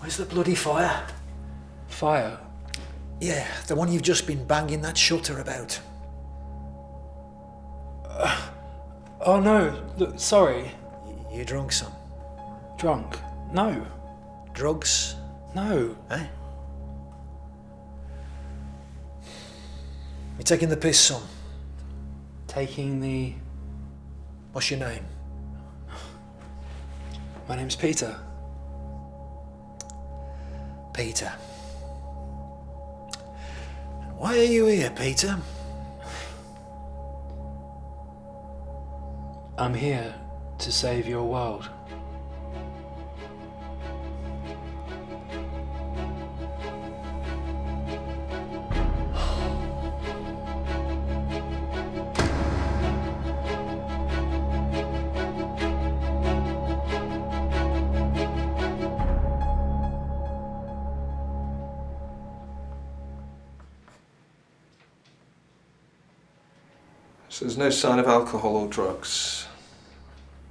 Where's the bloody fire? Fire? Yeah, the one you've just been banging that shutter about. Oh no, look, sorry. You drunk, son? Drunk? No. Drugs? No. Eh? You taking the piss, son? Taking the... What's your name? My name's Peter. Peter. Why are you here, Peter? I'm here to save your world. So there's no sign of alcohol or drugs?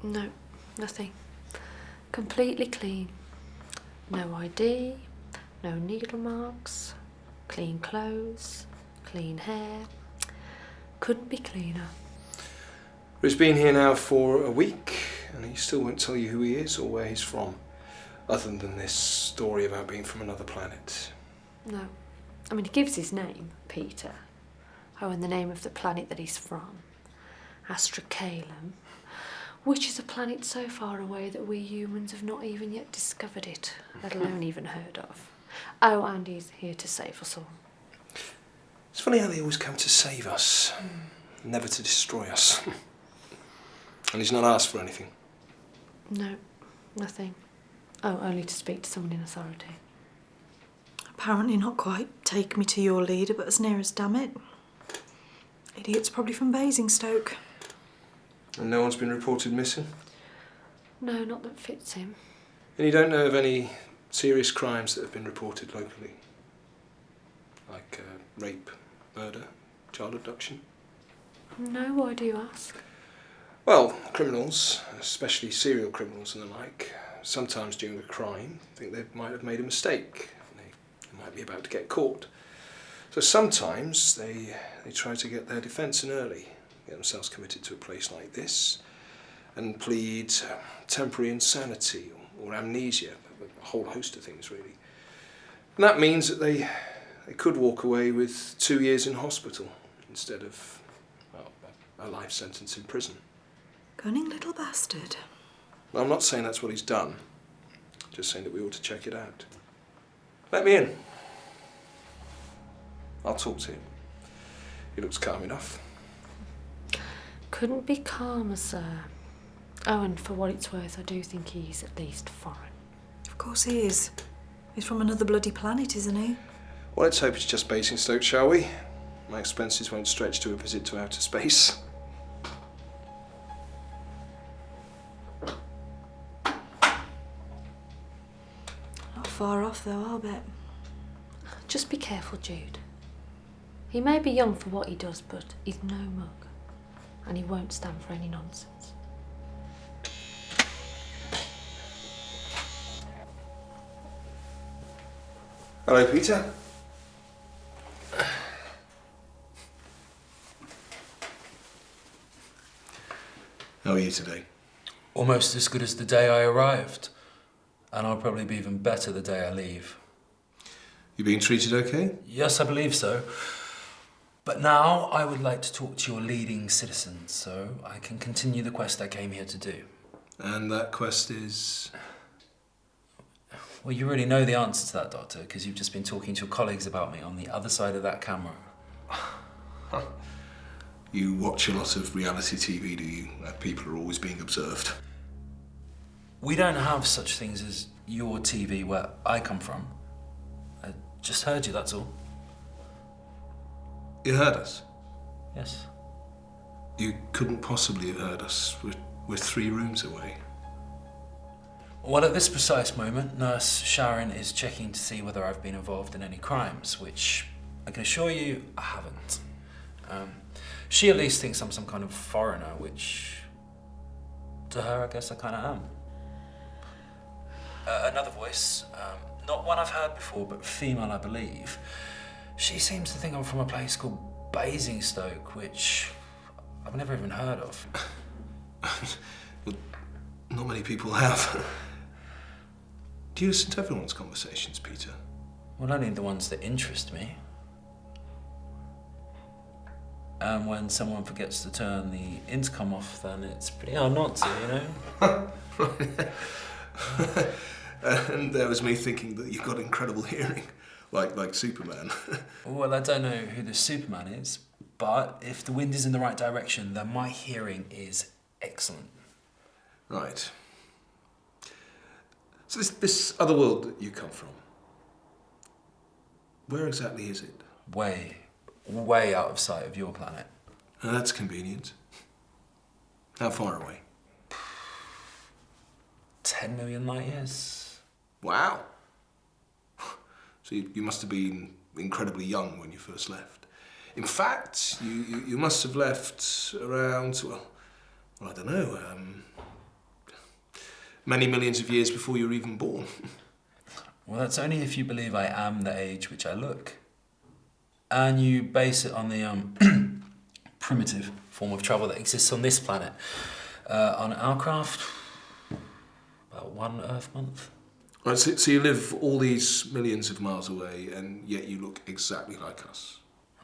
No, nothing. Completely clean. No ID, no needle marks, clean clothes, clean hair. Couldn't be cleaner. He's been here now for a week, and he still won't tell you who he is or where he's from, other than this story about being from another planet. No. I mean, he gives his name, Peter. Oh, and the name of the planet that he's from. Astrocalum, which is a planet so far away that we humans have not even yet discovered it, let alone even heard of. Oh, and he's here to save us all. It's funny how they always come to save us, never to destroy us. And he's not asked for anything. No, nothing. Oh, only to speak to someone in authority. Apparently not quite take me to your leader, but as near as damn it. Idiot's probably from Basingstoke. And no one's been reported missing? No, not that fits him. And you don't know of any serious crimes that have been reported locally? Like rape, murder, child abduction? No, why do you ask? Well, criminals, especially serial criminals and the like, sometimes during a crime think they might have made a mistake. They might be about to get caught. So sometimes they try to get their defence in early, get themselves committed to a place like this, and plead temporary insanity or amnesia, a whole host of things really. And that means that they could walk away with 2 years in hospital instead of, well, a life sentence in prison. Cunning little bastard. Well, I'm not saying that's what he's done, just saying that we ought to check it out. Let me in. I'll talk to him. He looks calm enough. Couldn't be calmer, sir. Oh, and for what it's worth, I do think he's at least foreign. Of course he is. He's from another bloody planet, isn't he? Well, let's hope it's just Basingstoke, shall we? My expenses won't stretch to a visit to outer space. Not far off, though, I'll bet. Just be careful, Jude. He may be young for what he does, but he's no mug. And he won't stand for any nonsense. Hello, Peter. How are you today? Almost as good as the day I arrived. And I'll probably be even better the day I leave. You being treated okay? Yes, I believe so. But now I would like to talk to your leading citizens so I can continue the quest I came here to do. And that quest is? Well, you already know the answer to that, Doctor, because you've just been talking to your colleagues about me on the other side of that camera. You watch a lot of reality TV, do you? Where people are always being observed. We don't have such things as your TV where I come from. I just heard you, that's all. You heard us? Yes. You couldn't possibly have heard us. We're 3 rooms away. Well, at this precise moment, Nurse Sharon is checking to see whether I've been involved in any crimes, which I can assure you I haven't. She at least thinks I'm some kind of foreigner, which to her I guess I kind of am. Another voice, Not one I've heard before, but female, I believe. She seems to think I'm from a place called Basingstoke, which I've never even heard of. Well, not many people have. Do you listen to everyone's conversations, Peter? Well, only the ones that interest me. And when someone forgets to turn the intercom off, then it's pretty hard not to, you know? And there was me thinking that you've got incredible hearing, like Superman. Well, I don't know who the Superman is, but if the wind is in the right direction, then my hearing is excellent. Right. So this other world that you come from, where exactly is it? Way out of sight of your planet. That's convenient. How far away? 10 million light years. Wow. So you must have been incredibly young when you first left. In fact, you must have left around, well, I don't know, many millions of years before you were even born. Well, that's only if you believe I am the age which I look. And you base it on the primitive form of travel that exists on this planet. On our craft, about 1 Earth month. Right, so you live all these millions of miles away, and yet you look exactly like us.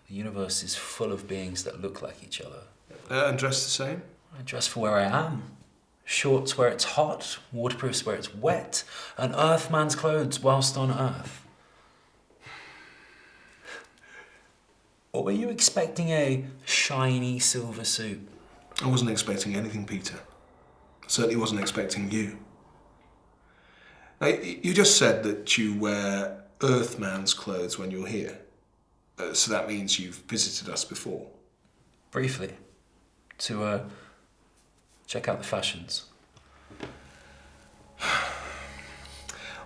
The universe is full of beings that look like each other. And dressed the same? I dress for where I am. Shorts where it's hot, waterproofs where it's wet, and Earthman's clothes whilst on Earth. Or were you expecting a shiny silver suit? I wasn't expecting anything, Peter. I certainly wasn't expecting you. Now, you just said that you wear Earthman's clothes when you're here. So that means you've visited us before. Briefly, to check out the fashions.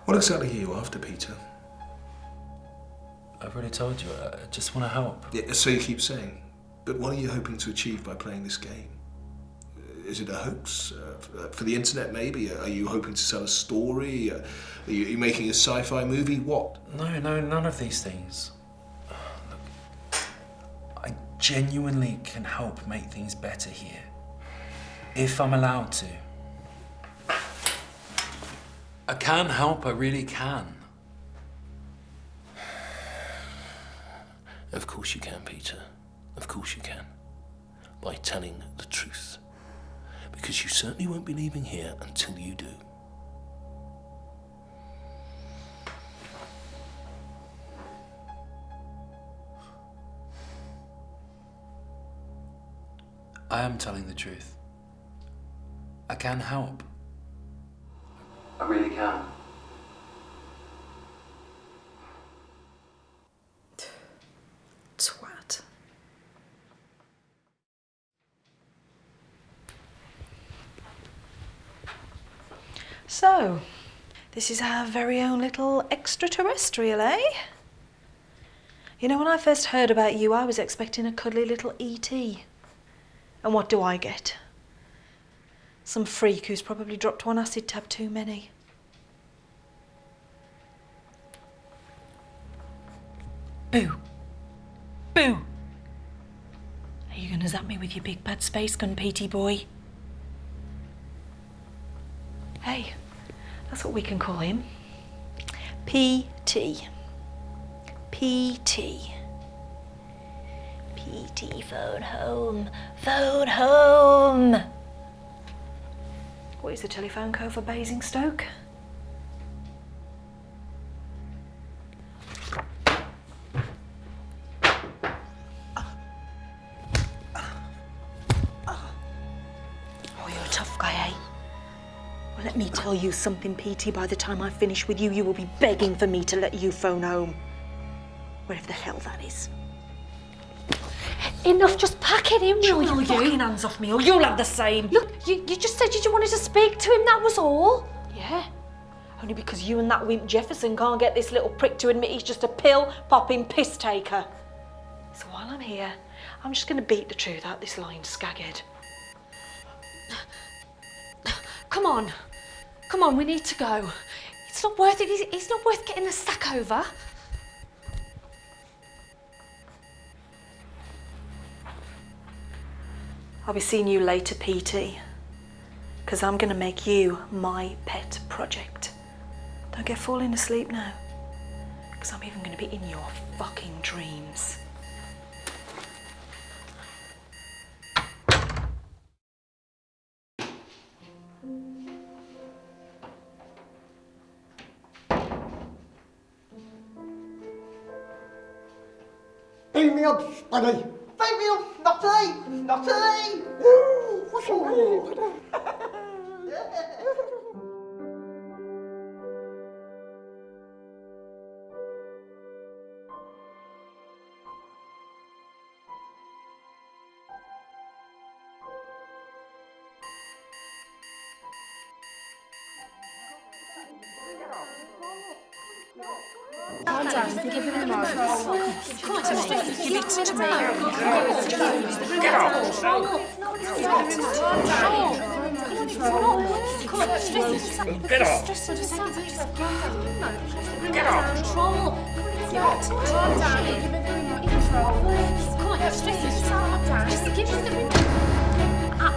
What exactly are you after, Peter? I've already told you, I just want to help. Yeah, so you keep saying. But what are you hoping to achieve by playing this game? Is it a hoax? For the internet, maybe? Are you hoping to sell a story? Are you making a sci-fi movie? What? No, none of these things. Look, I genuinely can help make things better here. If I'm allowed to. I can help, I really can. Of course you can, Peter. Of course you can. By telling the truth. Because you certainly won't be leaving here until you do. I am telling the truth. I can help. I really can. Twat. So, this is our very own little extraterrestrial, eh? You know, when I first heard about you, I was expecting a cuddly little E.T. And what do I get? Some freak who's probably dropped one acid tab too many. Boo. Boo! Are you gonna zap me with your big bad space gun, Petey boy? Hey, that's what we can call him. P.T. P.T. P.T. phone home. Phone home! What is the telephone code for Basingstoke? Oh, you're a tough guy, eh? Well, let me tell you something, Petey. By the time I finish with you, you will be begging for me to let you phone home. Wherever the hell that is. Enough, just pack it in, will Pull you? your fucking hands off me, or you'll have the same. Look, you just said you wanted to speak to him, that was all. Yeah. Only because you and that wimp Jefferson can't get this little prick to admit he's just a pill-popping piss-taker. So while I'm here, I'm just going to beat the truth out this lying skaghead. Come on, we need to go. It's not worth it. It's not worth getting the sack over. I'll be seeing you later, PT. Because I'm going to make you my pet project. Don't get falling asleep now. Because I'm even going to be in your fucking dreams. Beam me up, buddy. Beam me up, Nutty! Nutty! Woo! What's your name, buddy?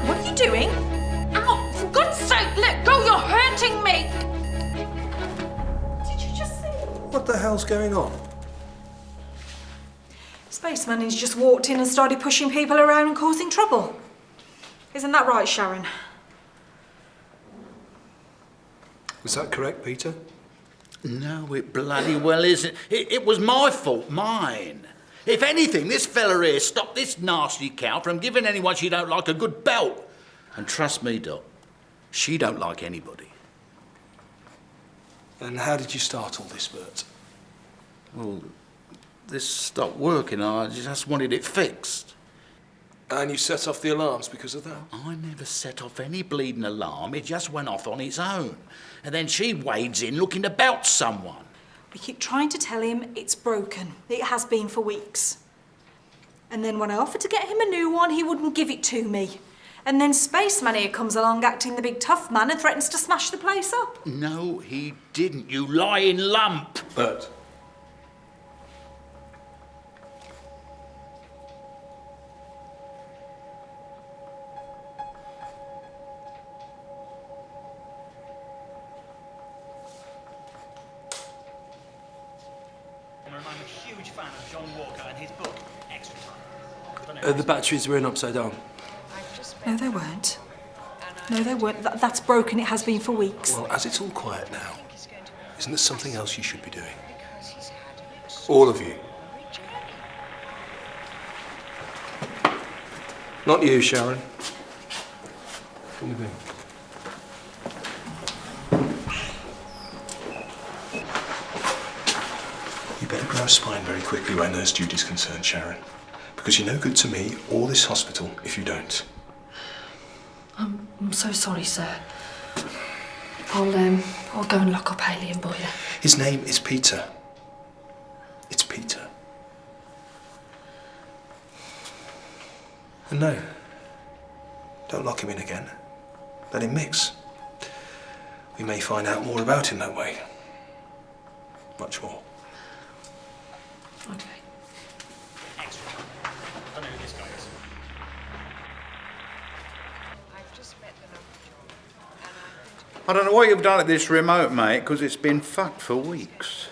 What are you doing? Ow! For God's sake, let go! You're hurting me! Did you just see? What the hell's going on? Spaceman has just walked in and started pushing people around and causing trouble. Isn't that right, Sharon? Is that correct, Peter? No, it bloody well isn't. It was my fault, mine. If anything, this fella here stopped this nasty cow from giving anyone she don't like a good belt. And trust me, Doc, she don't like anybody. And how did you start all this, Bert? Well, this stopped working. I just wanted it fixed. And you set off the alarms because of that? I never set off any bleeding alarm. It just went off on its own. And then she wades in looking to belt someone. We keep trying to tell him it's broken. It has been for weeks. And then when I offered to get him a new one, he wouldn't give it to me. And then Spaceman here comes along acting the big tough man and threatens to smash the place up. No, he didn't, you lying lump. Bert. I'm a huge fan of John Walker and his book, Extra Time. The batteries were in upside down. No, they weren't. No, they weren't. That's broken. It has been for weeks. Well, as it's all quiet now, isn't there something else you should be doing? All of you. Not you, Sharon. What are you doing? You better grow a spine very quickly where nurse duty's concerned, Sharon. Because you're no good to me or this hospital if you don't. I'm so sorry, sir. I'll go and lock up Hayley and Boyer. His name is Peter. It's Peter. And no, don't lock him in again. Let him mix. We may find out more about him that way. Much more. Okay. Extra Time. I don't know who this guy is. I don't know what you've done at this remote, mate, because it's been fucked for weeks.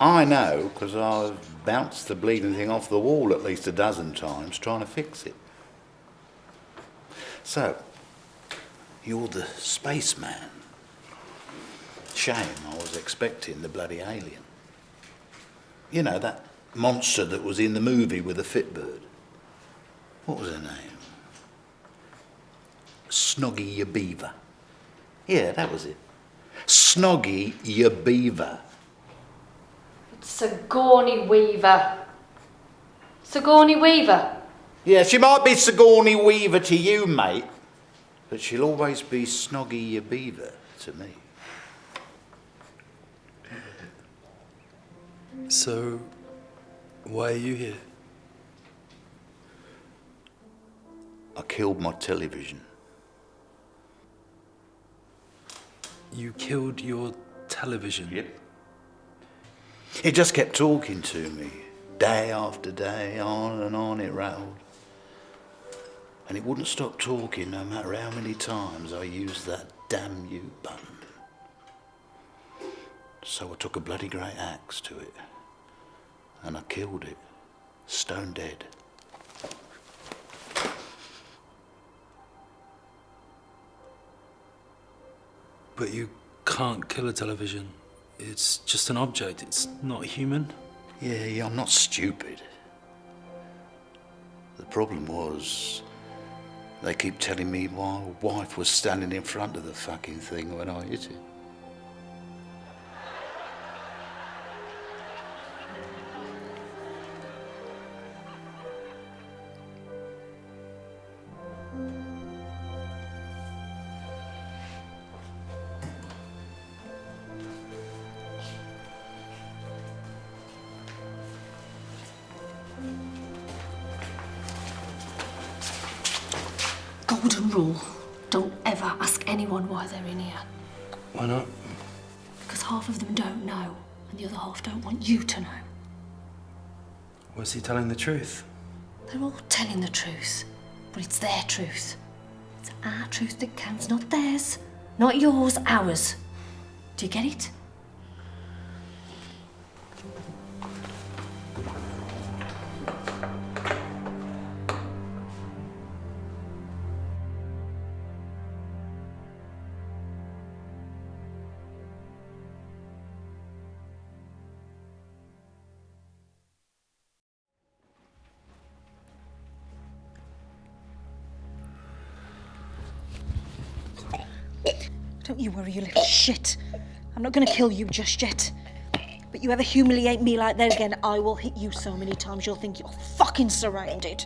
I know, because I've bounced the bleeding thing off the wall at least a dozen times trying to fix it. So, you're the spaceman. Shame, I was expecting the bloody alien. You know, that monster that was in the movie with the Fitbird. What was her name? Snoggy your beaver. Yeah, that was it. Snoggy your beaver. Sigourney Weaver. Sigourney Weaver. Yeah, she might be Sigourney Weaver to you, mate, but she'll always be Snoggy your beaver to me. So, why are you here? I killed my television. You killed your television? Yep. It just kept talking to me. Day after day, on and on it rattled. And it wouldn't stop talking no matter how many times I used that damn mute button. So I took a bloody great axe to it. And I killed it. Stone dead. But you can't kill a television. It's just an object. It's not human. Yeah, I'm not stupid. The problem was, they keep telling me my wife was standing in front of the fucking thing when I hit it. Golden rule. Don't ever ask anyone why they're in here. Why not? Because half of them don't know, and the other half don't want you to know. Was he telling the truth? They're all telling the truth, but it's their truth. It's our truth that counts, not theirs. Not yours, ours. Do you get it? Don't you worry, you little shit. I'm not going to kill you just yet. But you ever humiliate me like that again, I will hit you so many times you'll think you're fucking surrounded.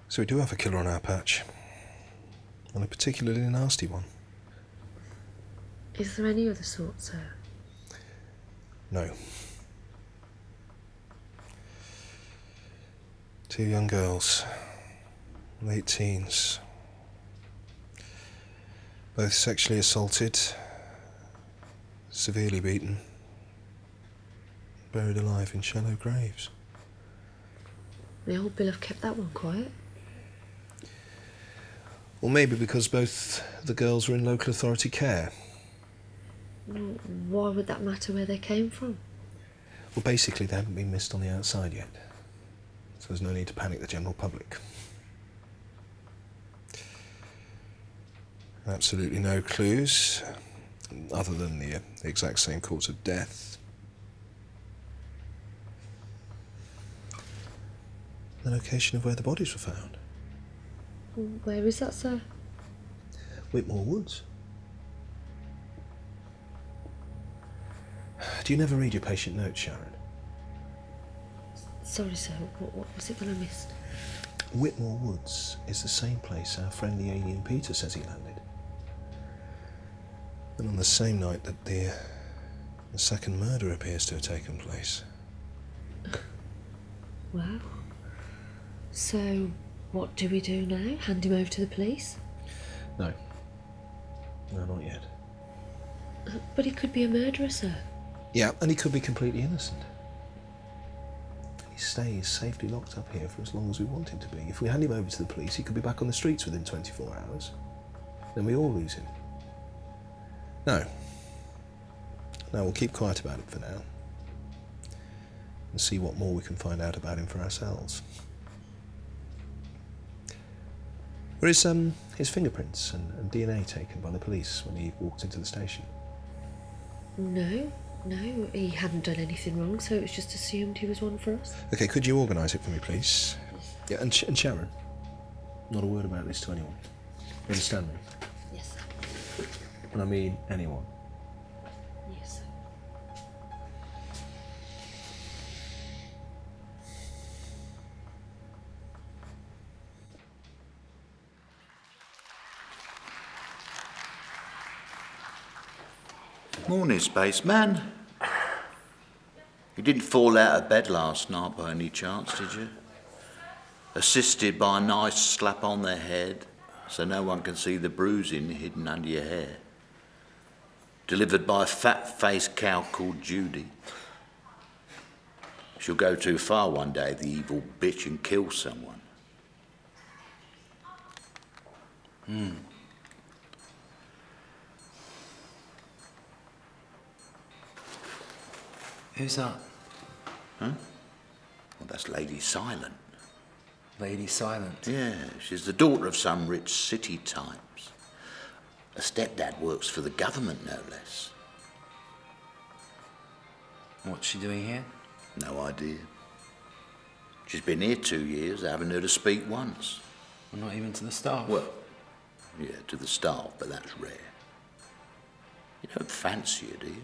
So we do have a killer on our patch. And a particularly nasty one. Is there any other sort, sir? No. Two young girls, late teens. Both sexually assaulted, severely beaten, buried alive in shallow graves. The old Bill have kept that one quiet. Well, maybe because both the girls were in local authority care. Why would that matter where they came from? Well, basically, they haven't been missed on the outside yet. So there's no need to panic the general public. Absolutely no clues, other than the exact same cause of death. The location of where the bodies were found. Where is that, sir? Whitmore Woods. Do you never read your patient notes, Sharon? Sorry, sir. What was it that I missed? Whitmore Woods is the same place our friend the alien Peter says he landed. And on the same night that the second murder appears to have taken place. Wow. So, what do we do now? Hand him over to the police? No. No, not yet. But he could be a murderer, sir. Yeah, and he could be completely innocent. He stays safely locked up here for as long as we want him to be. If we hand him over to the police, he could be back on the streets within 24 hours. Then we all lose him. No. No, we'll keep quiet about it for now. And see what more we can find out about him for ourselves. Were his fingerprints and DNA taken by the police when he walked into the station? No, he hadn't done anything wrong, so it was just assumed he was one for us. Okay, could you organise it for me, please? Yeah, and Sharon, not a word about this to anyone. You understand me? Yes, sir. And I mean anyone. Yes, sir. Morning, spaceman. You didn't fall out of bed last night by any chance, did you? Assisted by a nice slap on the head, so no one can see the bruising hidden under your hair. Delivered by a fat-faced cow called Judy. She'll go too far one day, the evil bitch, and kill someone. Who's that? Huh? Well, that's Lady Silent. Lady Silent? Yeah, she's the daughter of some rich city types. Her stepdad works for the government, no less. What's she doing here? No idea. She's been here 2 years. I haven't heard her speak once. Well, not even to the staff? Well, yeah, to the staff, but that's rare. You don't fancy her, do you?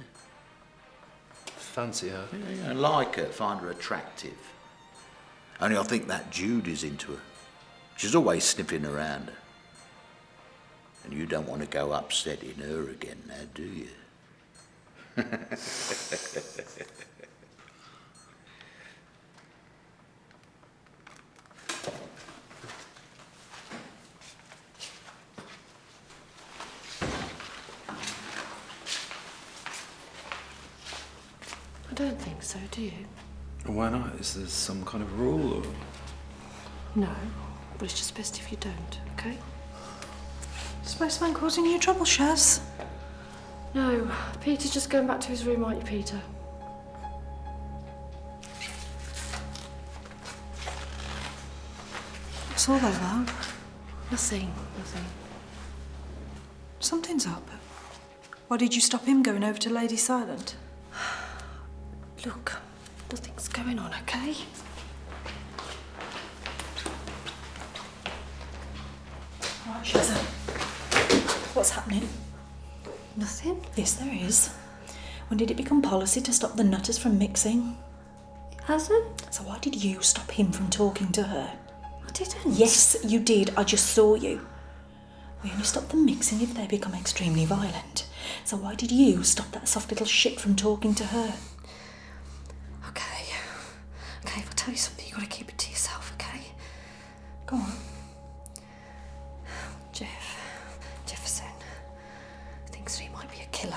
Fancy her? Yeah, I like her, find her attractive. Only I think that Jude is into her. She's always sniffing around her. And you don't want to go upsetting her again now, do you? I don't think so, do you? Why not? Is there some kind of rule or...? No, but it's just best if you don't, okay? Spaceman causing you trouble, Shaz? No, Peter's just going back to his room, aren't you, Peter? What's all that about? Nothing. Something's up. Why did you stop him going over to Lady Silent? Look, nothing's going on, okay? All right, Shazza. What's happening? Nothing? Yes, there is. When did it become policy to stop the nutters from mixing? It hasn't? So why did you stop him from talking to her? I didn't. Yes, you did. I just saw you. We only stop them mixing if they become extremely violent. So why did you stop that soft little shit from talking to her? Okay, if I tell you something, you've got to keep it to yourself, okay? Go on. Jefferson thinks that he might be a killer.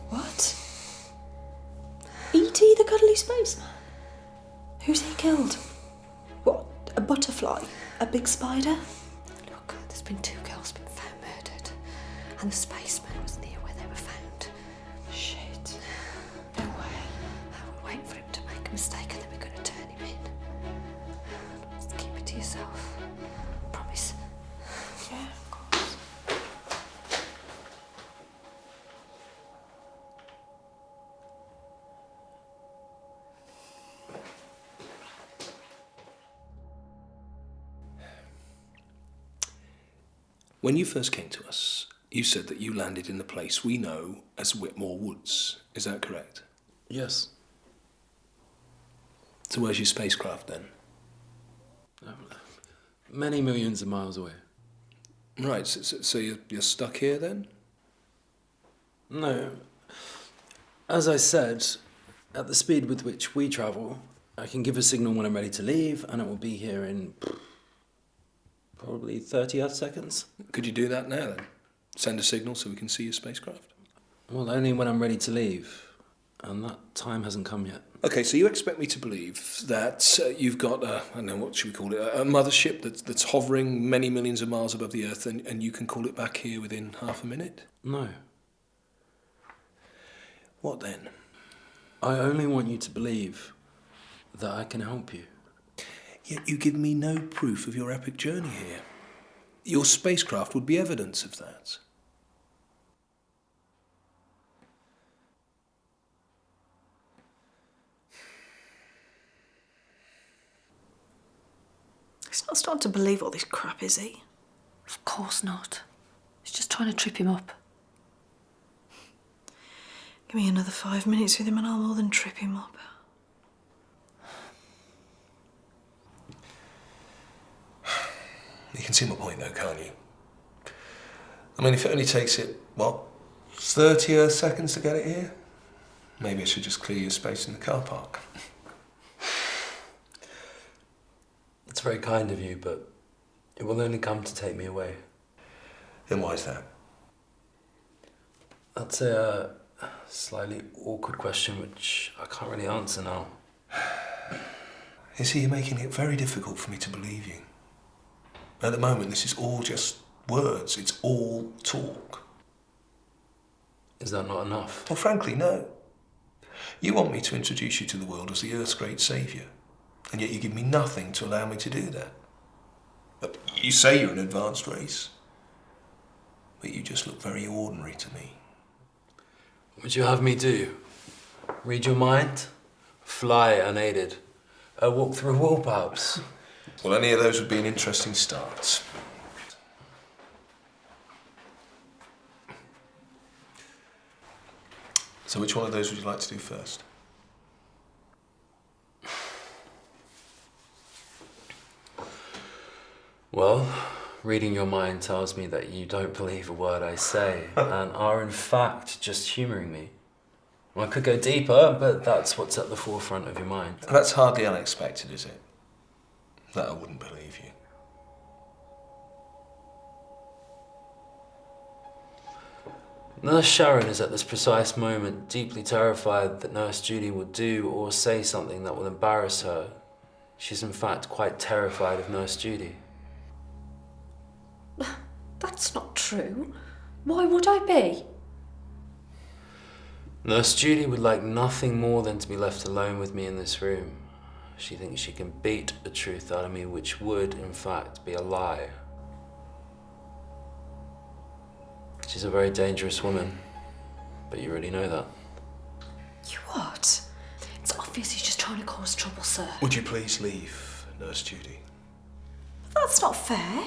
What? E.T. the cuddly spaceman? Who's he killed? What, a butterfly? A big spider? Look, there's been 2 girls been found murdered, and the spaceman was near where they were found. Shit. No way. We're waiting for him to make a mistake, and then we're going to turn him in. Just keep it to yourself. Promise. Yeah, of course. When you first came to us, you said that you landed in the place we know as Whitmore Woods. Is that correct? Yes. So where's your spacecraft then? Many millions of miles away. Right, so you're stuck here then? No. As I said, at the speed with which we travel, I can give a signal when I'm ready to leave, and it will be here in probably 30 odd seconds. Could you do that now then? Send a signal so we can see your spacecraft? Well, only when I'm ready to leave, and that time hasn't come yet. Okay, so you expect me to believe that you've got, I don't know, what should we call it, a mothership that's hovering many millions of miles above the Earth, and you can call it back here within half a minute? No. What then? I only want you to believe that I can help you. Yet you give me no proof of your epic journey here. Your spacecraft would be evidence of that. He's not starting to believe all this crap, is he? Of course not. He's just trying to trip him up. Give me another 5 minutes with him and I'll more than trip him up. You can see my point though, can't you? I mean, if it only takes it, what, 30 Earth seconds to get it here? Maybe I should just clear your space in the car park. It's very kind of you, but it will only come to take me away. Then why is that? That's a slightly awkward question which I can't really answer now. You see, you're making it very difficult for me to believe you. At the moment, this is all just words. It's all talk. Is that not enough? Well, frankly, no. You want me to introduce you to the world as the Earth's great saviour, and yet you give me nothing to allow me to do that. But you say you're an advanced race, but you just look very ordinary to me. What would you have me do? Read your mind? Fly unaided? Walk through a wall, perhaps? Well, any of those would be an interesting start. So which one of those would you like to do first? Well, reading your mind tells me that you don't believe a word I say and are in fact just humouring me. Well, I could go deeper, but that's what's at the forefront of your mind. That's hardly unexpected, is it? That I wouldn't believe you. Nurse Sharon is at this precise moment deeply terrified that Nurse Judy will do or say something that will embarrass her. She's in fact quite terrified of Nurse Judy. That's not true. Why would I be? Nurse Judy would like nothing more than to be left alone with me in this room. She thinks she can beat the truth out of me, which would, in fact, be a lie. She's a very dangerous woman, but you already know that. You what? It's obvious he's just trying to cause trouble, sir. Would you please leave, Nurse Judy? That's not fair.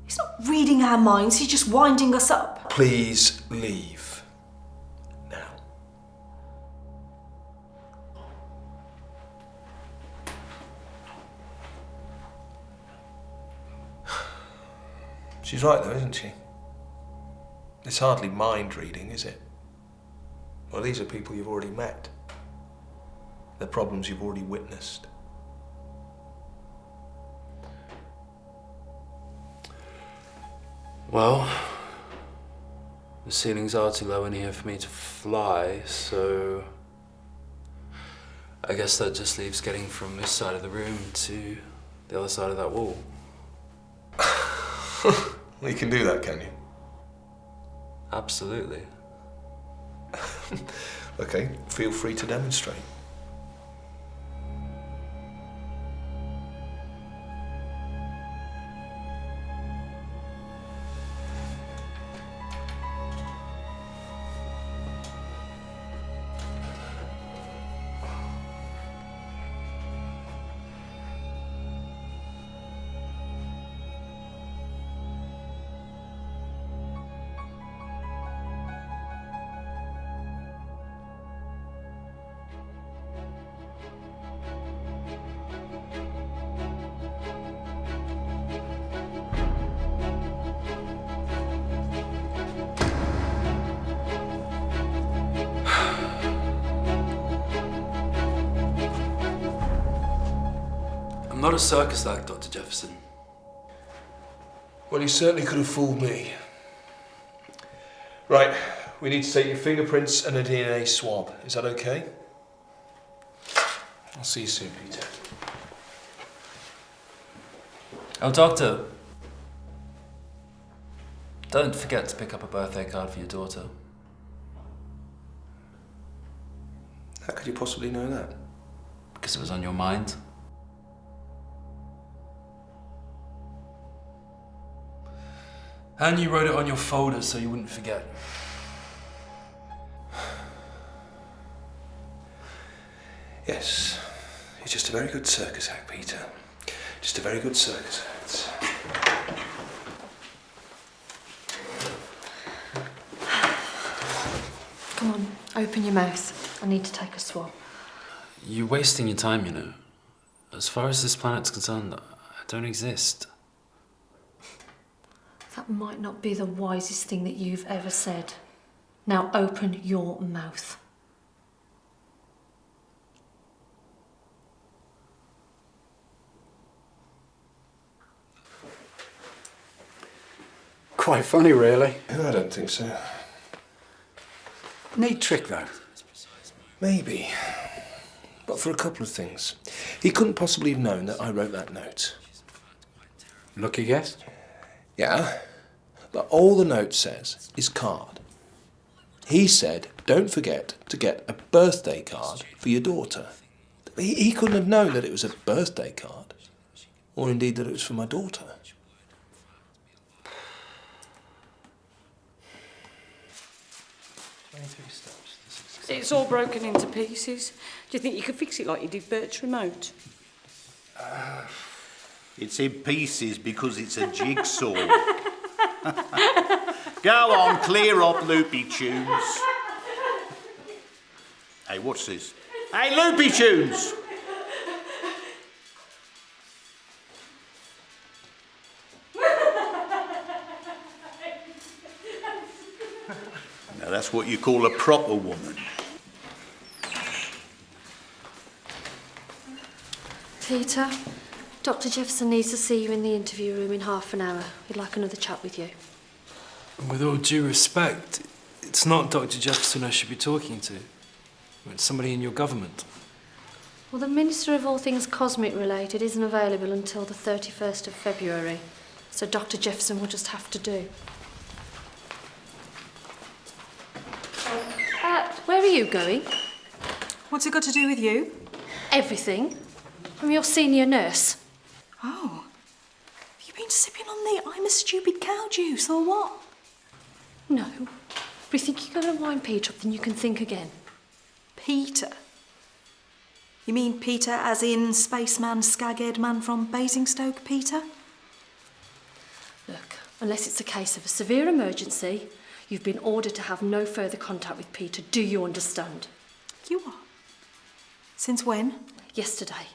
He's not reading our minds, he's just winding us up. Please leave. Now. She's right though, isn't she? It's hardly mind reading, is it? Well, these are people you've already met. They're problems you've already witnessed. Well, the ceilings are too low in here for me to fly, so I guess that just leaves getting from this side of the room to the other side of that wall. Well, you can do that, can you? Absolutely. Okay, feel free to demonstrate. I'm not a circus act, Dr. Jefferson. Well, you certainly could have fooled me. Right, we need to take your fingerprints and a DNA swab. Is that okay? I'll see you soon, Peter. Oh, Doctor. Don't forget to pick up a birthday card for your daughter. How could you possibly know that? Because it was on your mind. And you wrote it on your folder so you wouldn't forget. Yes, you're just a very good circus act, Peter. Just a very good circus act. Come on, open your mouth. I need to take a swab. You're wasting your time, you know. As far as this planet's concerned, I don't exist. That might not be the wisest thing that you've ever said. Now open your mouth. Quite funny, really. I don't think so. Neat trick, though. Maybe. But for a couple of things. He couldn't possibly have known that I wrote that note. Lucky guess? Yeah. But all the note says is card. He said, don't forget to get a birthday card for your daughter. He couldn't have known that it was a birthday card. Or indeed that it was for my daughter. It's all broken into pieces. Do you think you could fix it like you did Bert's remote? It's in pieces because it's a jigsaw. Go on, clear up, Loopy Tunes. Hey, what's this? Hey, Loopy Tunes! Now that's what you call a proper woman. Peter, Dr. Jefferson needs to see you in the interview room in half an hour. We'd like another chat with you. With all due respect, it's not Dr. Jefferson I should be talking to. It's somebody in your government. Well, the Minister of all things cosmic related isn't available until the 31st of February, so Dr. Jefferson will just have to do. Where are you going? What's it got to do with you? Everything. I'm your senior nurse. Oh. Have you been sipping on the I'm a stupid cow juice or what? No. If you think you're going to wind Peter up, then you can think again. Peter? You mean Peter as in spaceman, skag-haired man from Basingstoke, Peter? Look, unless it's a case of a severe emergency, you've been ordered to have no further contact with Peter. Do you understand? You are? Since when? Yesterday,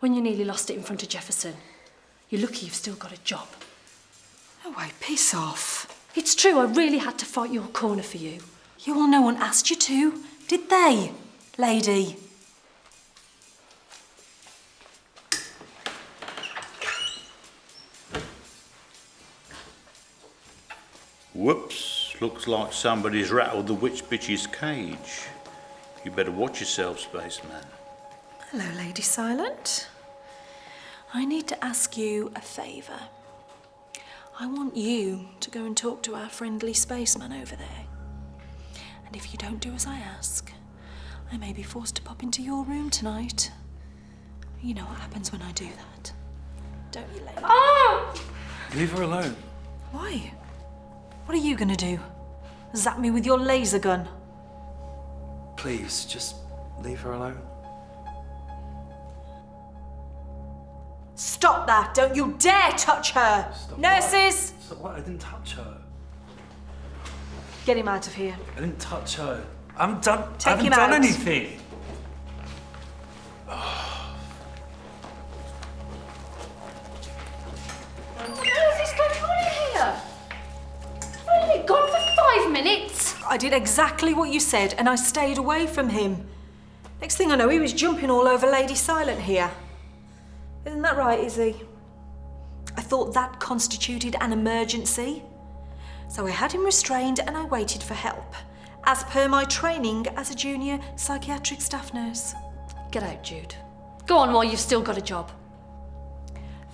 when you nearly lost it in front of Jefferson. You're lucky you've still got a job. No way, piss off. It's true, I really had to fight your corner for you. You well, no one asked you to, did they, lady? Whoops, looks like somebody's rattled the witch bitch's cage. You better watch yourself, spaceman. Hello, Lady Silent. I need to ask you a favour. I want you to go and talk to our friendly spaceman over there. And if you don't do as I ask, I may be forced to pop into your room tonight. You know what happens when I do that, don't you, lady? Oh! Leave her alone. Why? What are you going to do? Zap me with your laser gun? Please, just leave her alone. Stop that! Don't you dare touch her! Stop Nurses! What? Stop what? I didn't touch her. Get him out of here. I didn't touch her. I haven't done, Take I haven't him done out. anything. What is this going on in here? I've only been gone for 5 minutes. I did exactly what you said and I stayed away from him. Next thing I know, he was jumping all over Lady Silent here. Isn't that right, Izzy? I thought that constituted an emergency. So I had him restrained and I waited for help, as per my training as a junior psychiatric staff nurse. Get out, Jude. Go on while you've still got a job.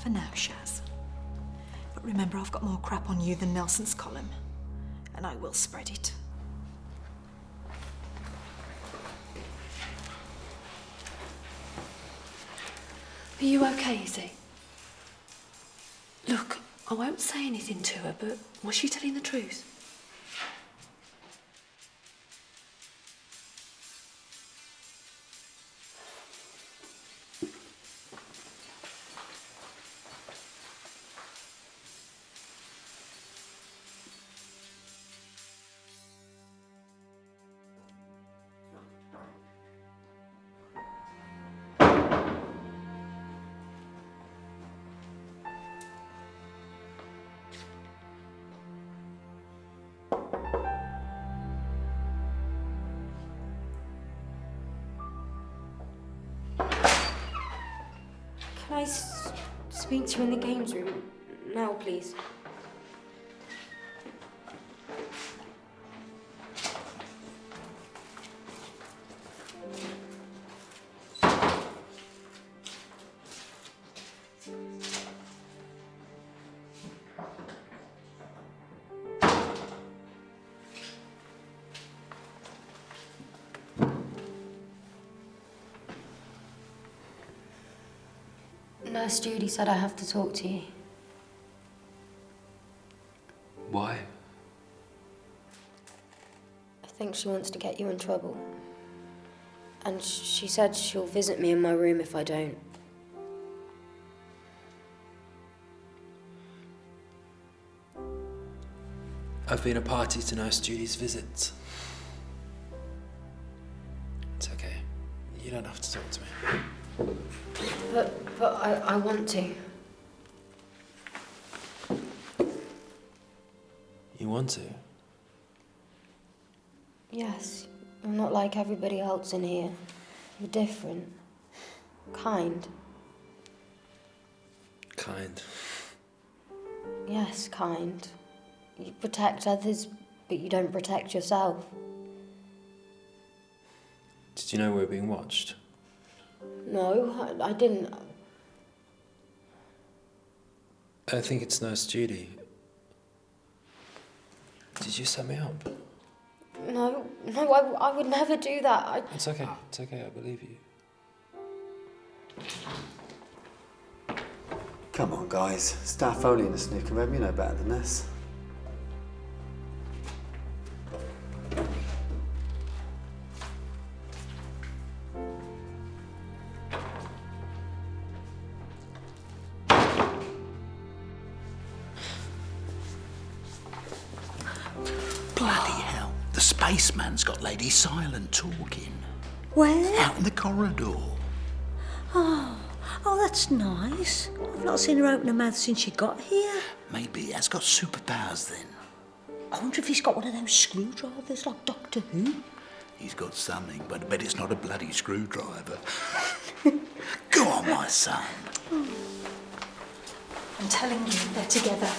For now, Shaz. But remember, I've got more crap on you than Nelson's column, and I will spread it. Are you okay, Izzy? Look, I won't say anything to her, but was she telling the truth? I speak to you in the games room now, please? Nurse Judy said I have to talk to you. Why? I think she wants to get you in trouble. And she said she'll visit me in my room if I don't. I've been a party to Nurse Judy's visit. It's okay. You don't have to talk to me. But I want to. You want to? Yes, I'm not like everybody else in here. You're different. Kind. Kind. Yes, kind. You protect others, but you don't protect yourself. Did you know we were being watched? No, I didn't. I think it's Nurse Judy. Did you set me up? No, I would never do that. It's okay, I believe you. Come on, guys. Staff only in the snooker room, you know better than this. Bloody hell. The spaceman's got Lady Silent talking. Where? Out in the corridor. Oh, that's nice. I've not seen her open her mouth since she got here. Maybe he has got superpowers then. I wonder if he's got one of those screwdrivers like Doctor Who. He's got something, but I bet it's not a bloody screwdriver. Go on, my son. I'm telling you, they're together.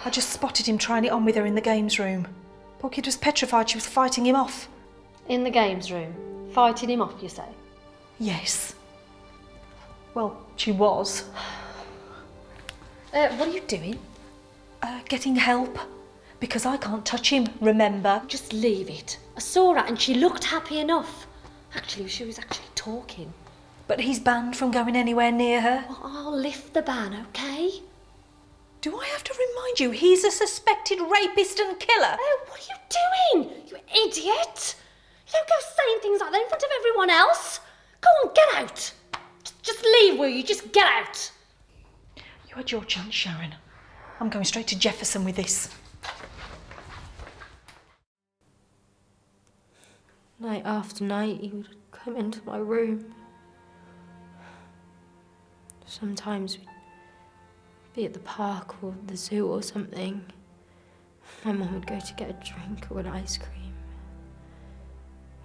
I just spotted him trying it on with her in the games room. Poor kid was petrified she was fighting him off. In the games room? Fighting him off, you say? Yes. Well, she was. What are you doing? Getting help. Because I can't touch him, remember? Just leave it. I saw her and she looked happy enough. Actually, she was actually talking. But he's banned from going anywhere near her. Well, I'll lift the ban, okay? Do I have to remind you he's a suspected rapist and killer? Oh, what are you doing? You idiot! You don't go saying things like that in front of everyone else. Go on, get out. Just leave, will you? Just get out. You had your chance, Sharon. I'm going straight to Jefferson with this. Night after night, he would come into my room. Sometimes we'd be at the park or the zoo or something. My mum would go to get a drink or an ice cream.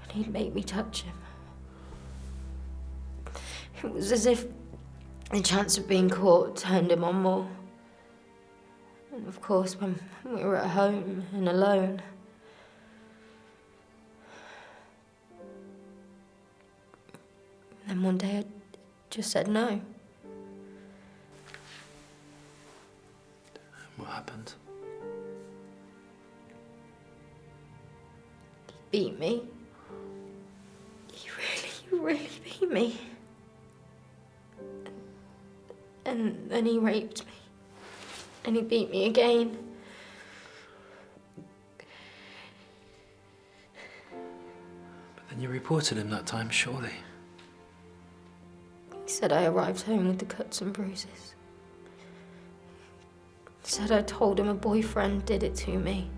And he'd make me touch him. It was as if the chance of being caught turned him on more. And of course, when we were at home and alone, then one day I just said no. What happened? He beat me. He really beat me. And then he raped me. And he beat me again. But then you reported him that time, surely. He said I arrived home with the cuts and bruises. He said I told him a boyfriend did it to me.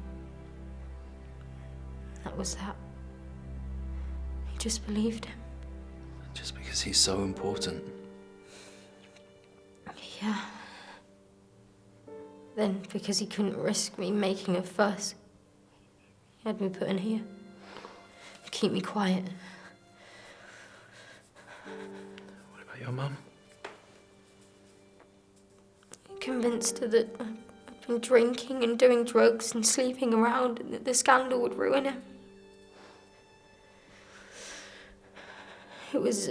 That was that. He just believed him. Just because he's so important. Yeah. Then, because he couldn't risk me making a fuss, he had me put in here to keep me quiet. What about your mum? convinced her that I'd been drinking and doing drugs and sleeping around and that the scandal would ruin him. It was...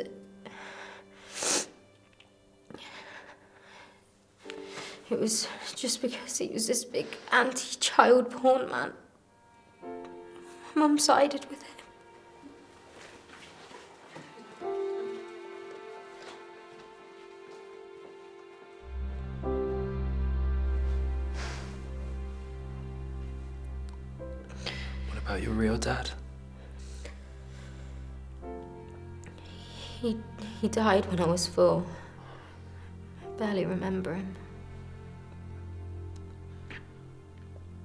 It was just because he was this big anti-child porn man. Mum sided with him. What about your real dad? He died when I was 4. I barely remember him.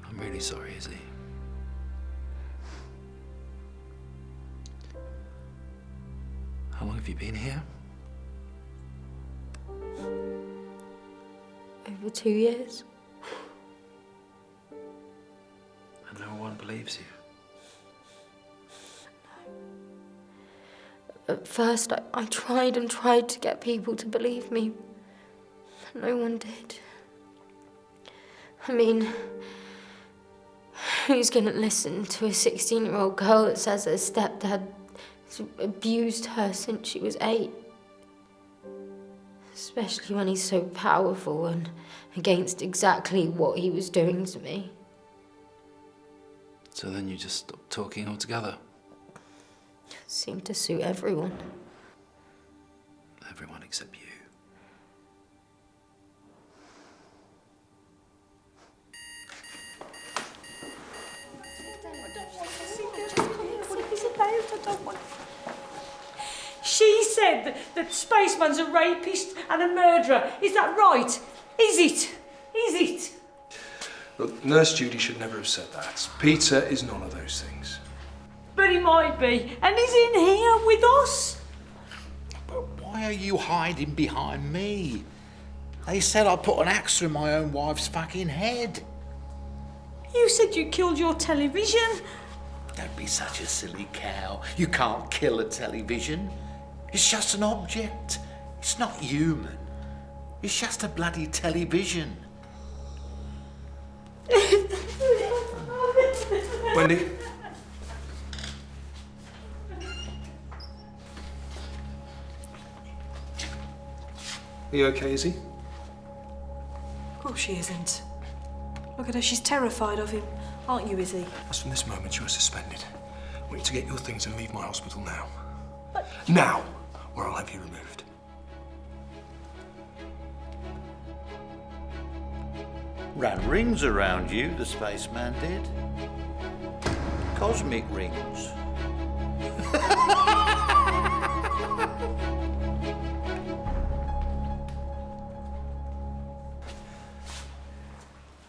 I'm really sorry, Izzy. How long have you been here? Over 2 years. And no one believes you. At first, I tried and tried to get people to believe me. But no one did. I mean, who's going to listen to a 16-year-old girl that says her stepdad abused her since she was 8? Especially when he's so powerful and against exactly what he was doing to me. So then you just stopped talking altogether? Seemed to suit everyone. Everyone except you. She said that Spaceman's a rapist and a murderer. Is that right? Is it? Is it? Look, Nurse Judy should never have said that. Peter is none of those things. But he might be. And he's in here with us. But why are you hiding behind me? They said I put an axe through my own wife's fucking head. You said you killed your television. Don't be such a silly cow. You can't kill a television. It's just an object. It's not human. It's just a bloody television. Wendy? Are you okay, Izzy? Of course she isn't. Look at her, she's terrified of him. Aren't you, Izzy? As from this moment, you are suspended. I want you to get your things and leave my hospital now. But... Now, or I'll have you removed. Ran rings around you, the spaceman did. Cosmic rings.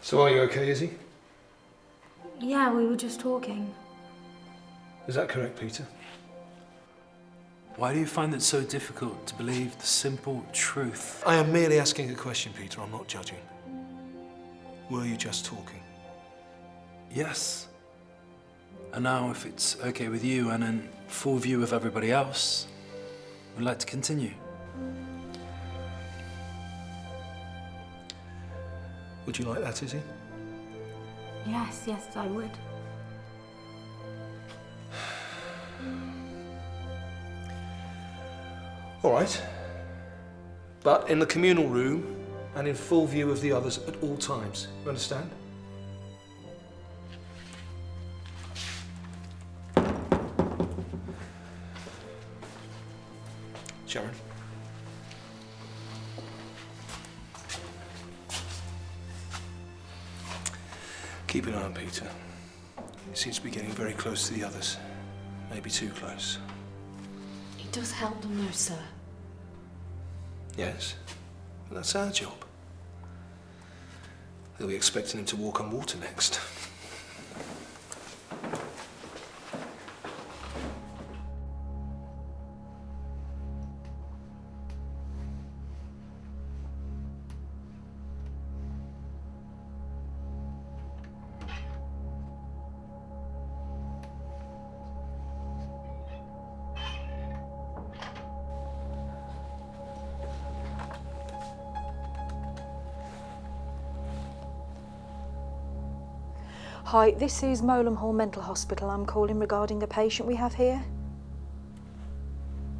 So are you okay, Izzy? Yeah, we were just talking. Is that correct, Peter? Why do you find it so difficult to believe the simple truth? I am merely asking a question, Peter. I'm not judging. Were you just talking? Yes. And now, if it's okay with you and in full view of everybody else, we'd like to continue. Would you like that, Izzy? Yes, I would. All right. But in the communal room and in full view of the others at all times. You understand? Sharon? Keep an eye on Peter. He seems to be getting very close to the others. Maybe too close. It does help them though, sir. Yes, but that's our job. They'll be expecting him to walk on water next. Hi, this is Mowlem Hall Mental Hospital. I'm calling regarding a patient we have here.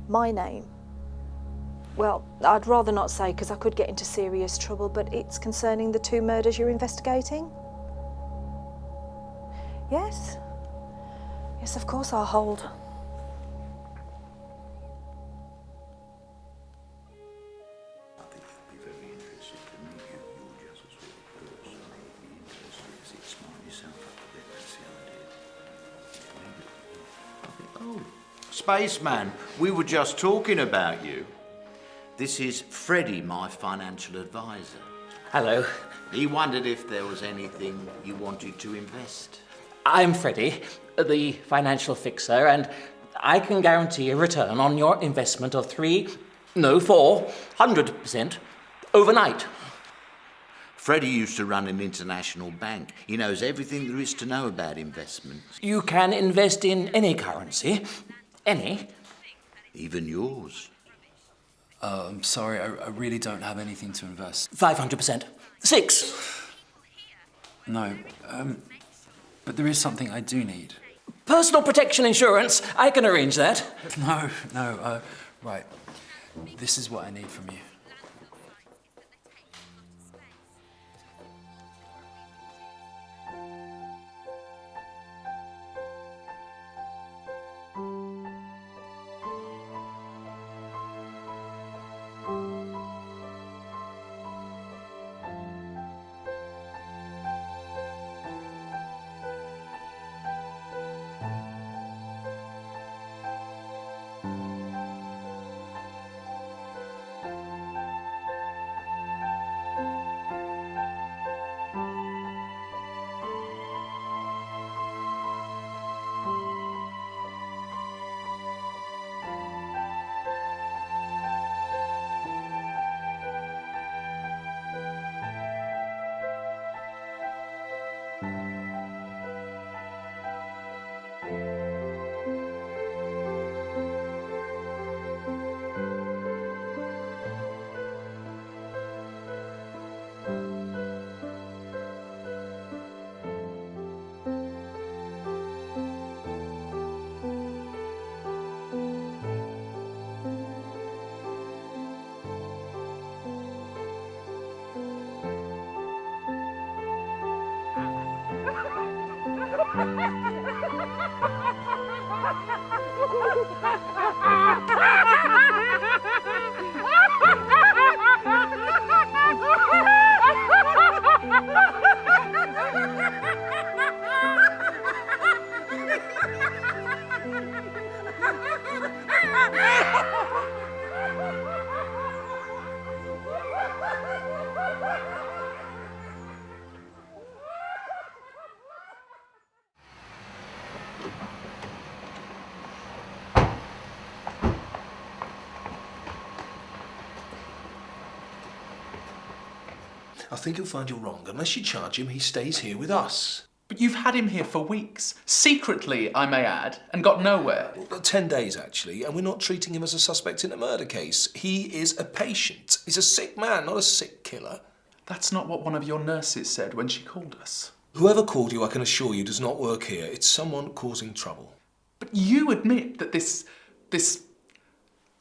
My name? Well, I'd rather not say because I could get into serious trouble, but it's concerning the 2 murders you're investigating. Yes? Yes, of course, I'll hold. Oh, Spaceman, we were just talking about you. This is Freddie, my financial advisor. Hello. He wondered if there was anything you wanted to invest. I'm Freddie, the financial fixer, and I can guarantee a return on your investment of 400% overnight. Freddie used to run an international bank. He knows everything there is to know about investments. You can invest in any currency. Any. Even yours. I'm sorry, I really don't have anything to invest. 500%. 6. No, but there is something I do need. Personal protection insurance. I can arrange that. No, right. This is what I need from you. I think you'll find you're wrong. Unless you charge him, he stays here with us. But you've had him here for weeks. Secretly, I may add, and got nowhere. Well, 10 days, actually, and we're not treating him as a suspect in a murder case. He is a patient. He's a sick man, not a sick killer. That's not what one of your nurses said when she called us. Whoever called you, I can assure you, does not work here. It's someone causing trouble. But you admit that this...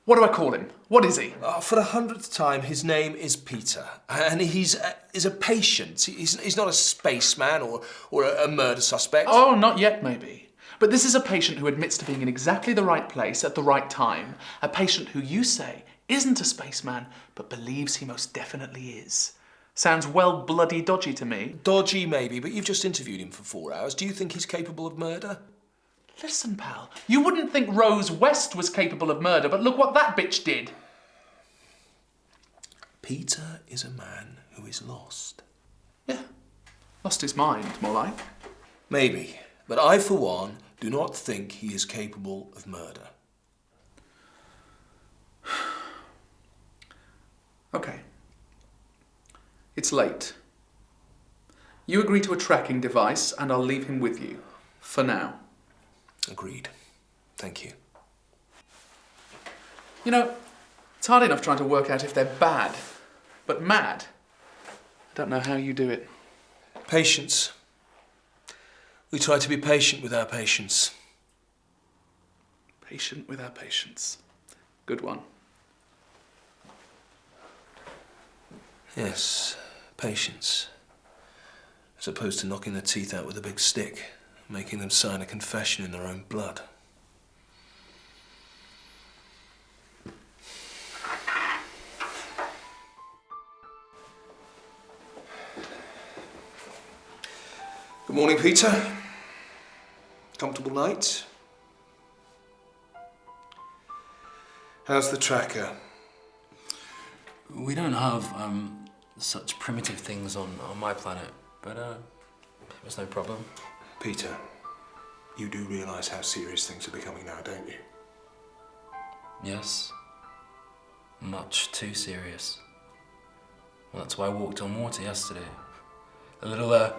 What do I call him? What is he? For the 100th time, his name is Peter, and he's a patient. He's not a spaceman or a murder suspect. Oh, not yet, maybe. But this is a patient who admits to being in exactly the right place at the right time. A patient who you say isn't a spaceman, but believes he most definitely is. Sounds well bloody dodgy to me. Dodgy, maybe, but you've just interviewed him for 4 hours. Do you think he's capable of murder? Listen, pal, you wouldn't think Rose West was capable of murder, but look what that bitch did. Peter is a man who is lost. Yeah, lost his mind, more like. Maybe, but I, for one, do not think he is capable of murder. Okay. It's late. You agree to a tracking device, and I'll leave him with you. For now. Agreed. Thank you. You know, it's hard enough trying to work out if they're bad, but mad, I don't know how you do it. Patience. We try to be patient with our patients. Patient with our patients. Good one. Yes, patience. As opposed to knocking their teeth out with a big stick, making them sign a confession in their own blood. Good morning, Peter. Comfortable night? How's the tracker? We don't have such primitive things on my planet, but it was no problem. Peter, you do realise how serious things are becoming now, don't you? Yes. Much too serious. Well, that's why I walked on water yesterday. A little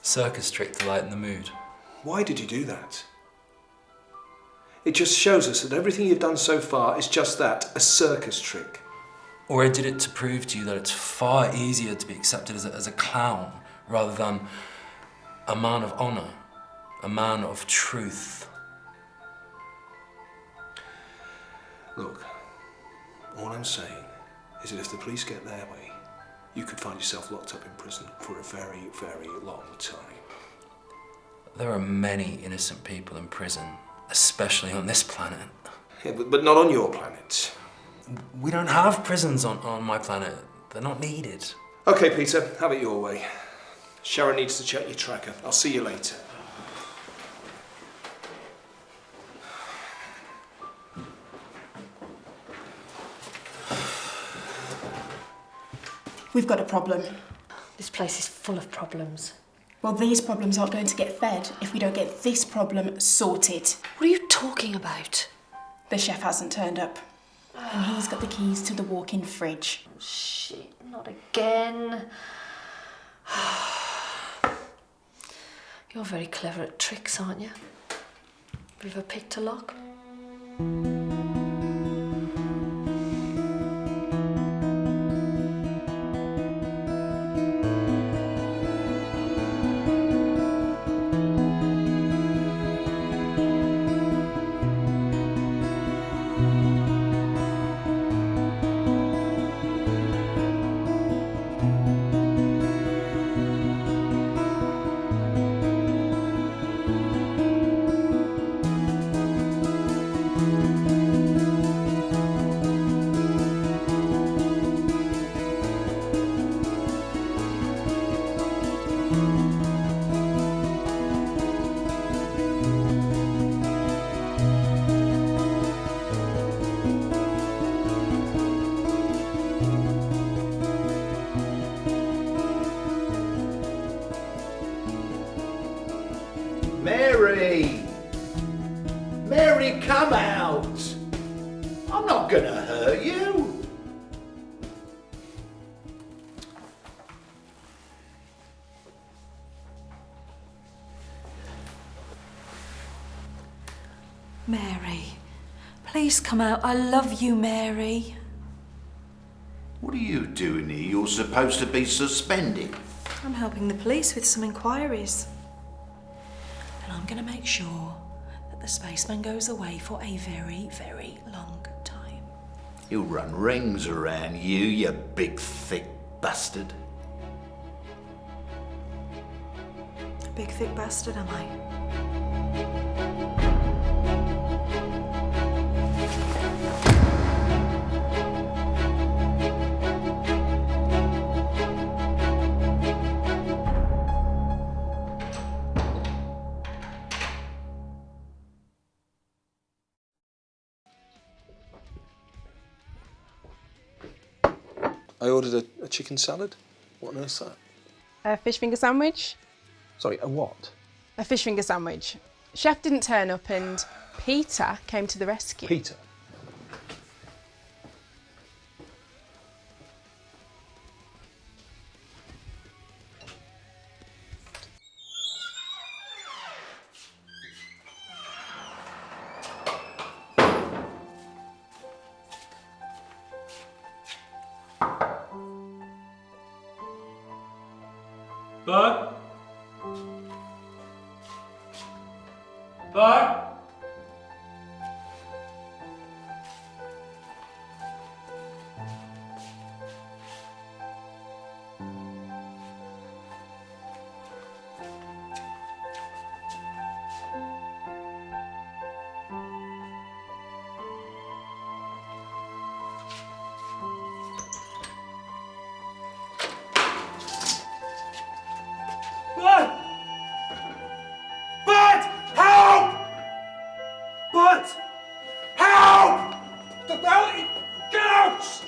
circus trick to lighten the mood. Why did you do that? It just shows us that everything you've done so far is just that, a circus trick. Or I did it to prove to you that it's far easier to be accepted as a clown rather than a man of honour, a man of truth. Look, all I'm saying is that if the police get their way, you could find yourself locked up in prison for a very, very long time. There are many innocent people in prison, especially on this planet. Yeah, but not on your planet. We don't have prisons on my planet. They're not needed. Okay, Peter, have it your way. Sharon needs to check your tracker. I'll see you later. We've got a problem. This place is full of problems. Well, these problems aren't going to get fed if we don't get this problem sorted. What are you talking about? The chef hasn't turned up. And he's got the keys to the walk-in fridge. Shit, not again. You're very clever at tricks, aren't you? Have you ever picked a lock? Mary! Mary, come out! I'm not gonna hurt you. Mary, please come out. I love you, Mary. What are you doing here? You're supposed to be suspended. I'm helping the police with some inquiries. And I'm going to make sure that the spaceman goes away for a very, very long time. He'll run rings around you, you big, thick bastard. A big, thick bastard, am I? I ordered a chicken salad. What on earth's that? A fish finger sandwich. Sorry, a what? A fish finger sandwich. Chef didn't turn up and Peter came to the rescue. Peter? Bud? Bert? Bert! Bert! Help! Bert! Help! The hell? Get out!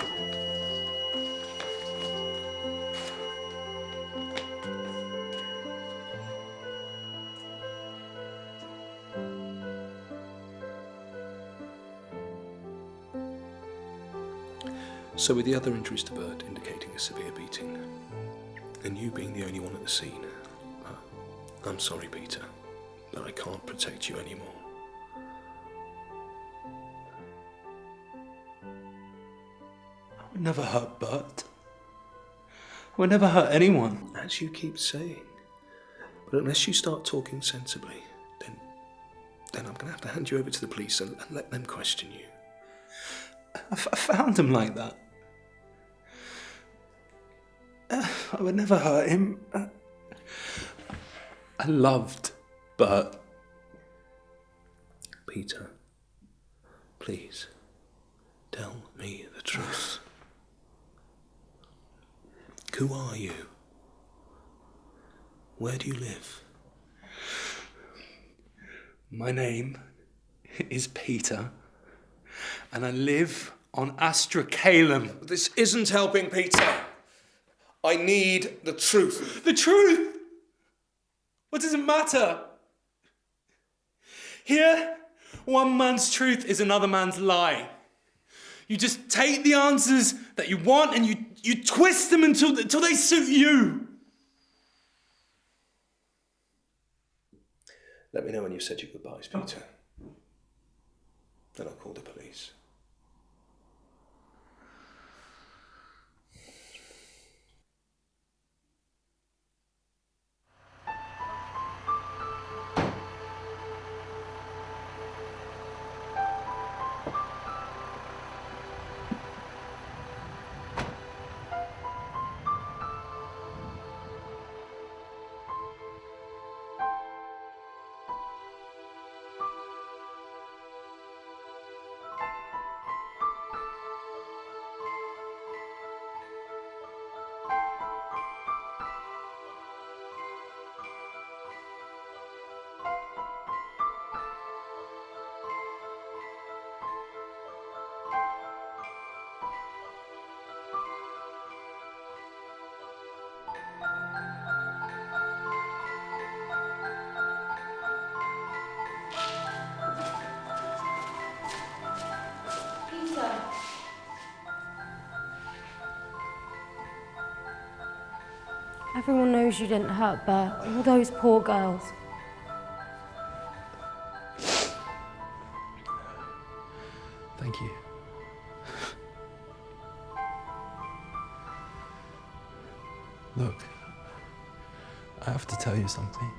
So with the other injuries to Bert indicating a severe beating, and you being the only one at the scene, I'm sorry, Peter, but I can't protect you anymore. I would never hurt Bert. I would never hurt anyone. As you keep saying. But unless you start talking sensibly, then I'm going to have to hand you over to the police and let them question you. I found him like that. I would never hurt him. I loved Bert. Peter, please, tell me the truth. Who are you? Where do you live? My name is Peter, and I live on Astracalum. This isn't helping, Peter. I need the truth. The truth? What does it matter? Here, one man's truth is another man's lie. You just take the answers that you want and you twist them until they suit you. Let me know when you've said your goodbyes, Peter. Then I'll call the police. Everyone knows you didn't hurt Bert. All those poor girls. Thank you. Look, I have to tell you something.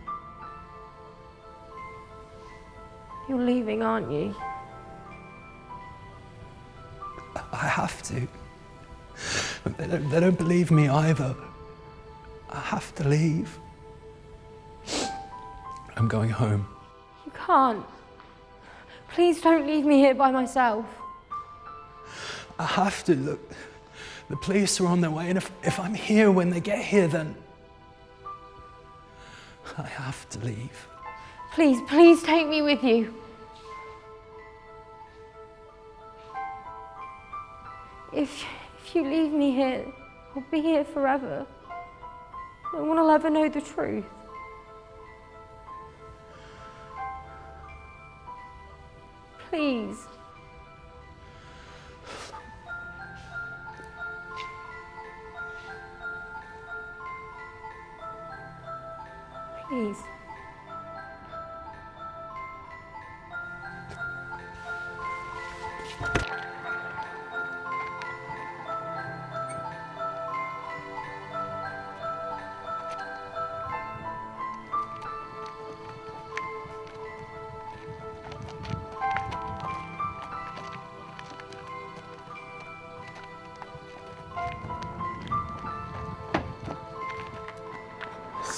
You're leaving, aren't you? I have to. They don't believe me either. I have to leave. I'm going home. You can't. Please don't leave me here by myself. I have to. Look, the police are on their way, and if I'm here when they get here, then I have to leave. Please, please take me with you. If you leave me here, I'll be here forever. No one will ever know the truth. Please. Please.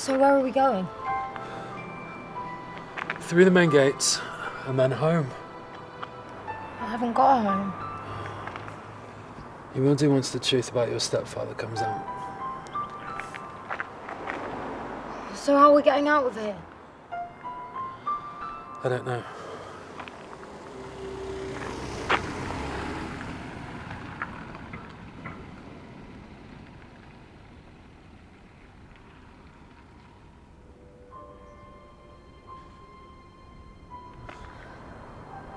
So where are we going? Through the main gates, and then home. I haven't got home. You will do once the truth about your stepfather comes out. So how are we getting out of here? I don't know.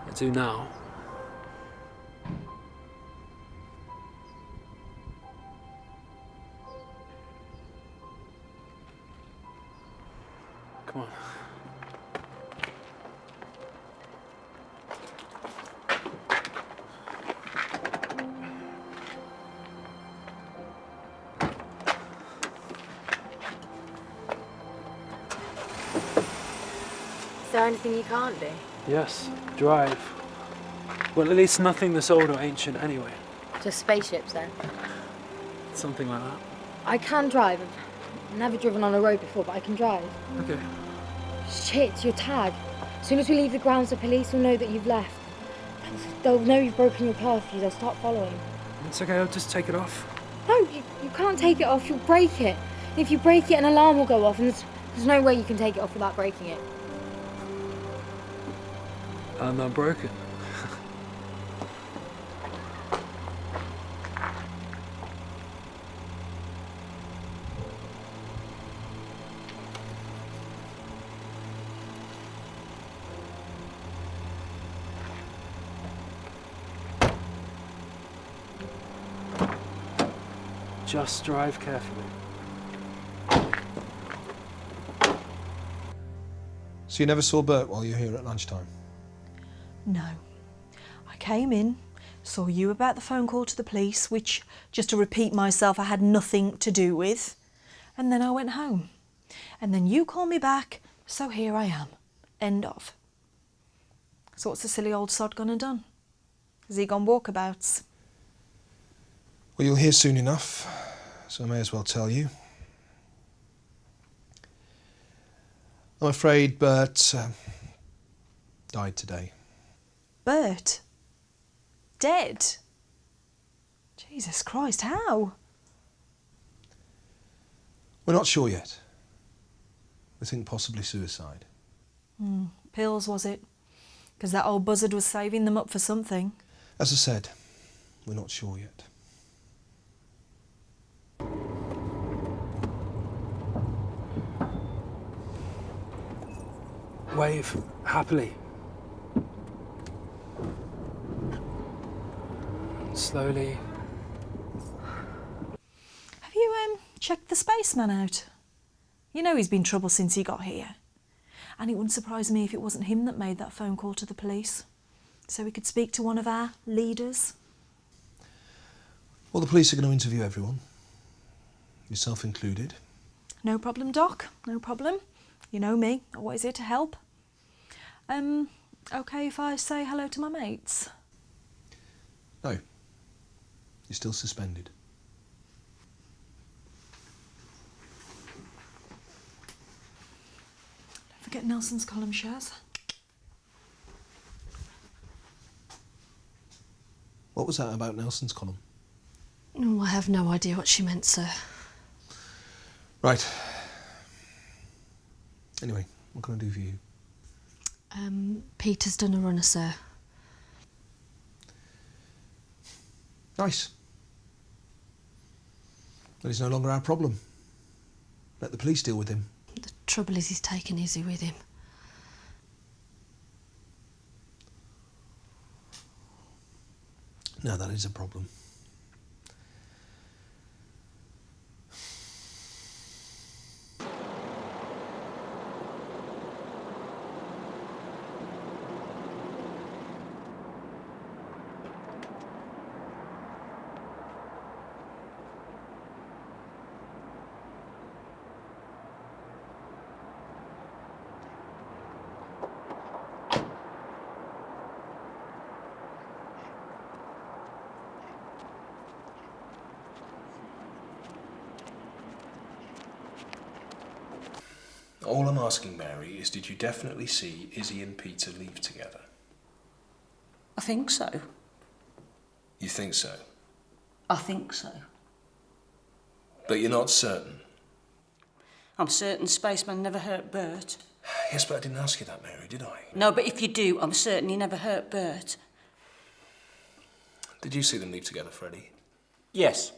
I do now. Come on. Is there anything you can't do? Yes, drive. Well, at least nothing that's old or ancient anyway. Just spaceships then? Something like that. I can drive. I've never driven on a road before, but I can drive. Okay. Shit, your tag. As soon as we leave the grounds, the police will know that you've left. They'll know you've broken your curfew. They'll start following. It's okay, I'll just take it off. No, you can't take it off. You'll break it. If you break it, an alarm will go off, and there's no way you can take it off without breaking it. I'm not broken. Just drive carefully. So you never saw Bert while you were here at lunchtime? No. I came in, saw you about the phone call to the police, which, just to repeat myself, I had nothing to do with. And then I went home. And then you called me back, so here I am. End of. So what's the silly old sod gone and done? Has he gone walkabouts? Well, you'll hear soon enough, so I may as well tell you. I'm afraid Bert died today. Bert? Dead? Jesus Christ, how? We're not sure yet. We think possibly suicide. Pills, was it? Because that old buzzard was saving them up for something. As I said, we're not sure yet. Wave happily. Slowly. Have you checked the spaceman out? You know he's been trouble since he got here. And it wouldn't surprise me if it wasn't him that made that phone call to the police. So we could speak to one of our leaders. Well, the police are going to interview everyone, yourself included. No problem, Doc. No problem. You know me, always here to help. Okay if I say hello to my mates? No. You're still suspended. Don't forget Nelson's column shares. What was that about Nelson's column? Oh, I have no idea what she meant, sir. Right. Anyway, what can I do for you? Peter's done a runner, sir. Nice. But he's no longer our problem. Let the police deal with him. The trouble is he's taken Izzy with him. Now that is a problem. All I'm asking, Mary, is did you definitely see Izzy and Peter leave together? I think so. You think so? I think so. But you're not certain? I'm certain Spaceman never hurt Bert. Yes, but I didn't ask you that, Mary, did I? No, but if you do, I'm certain he never hurt Bert. Did you see them leave together, Freddie? Yes.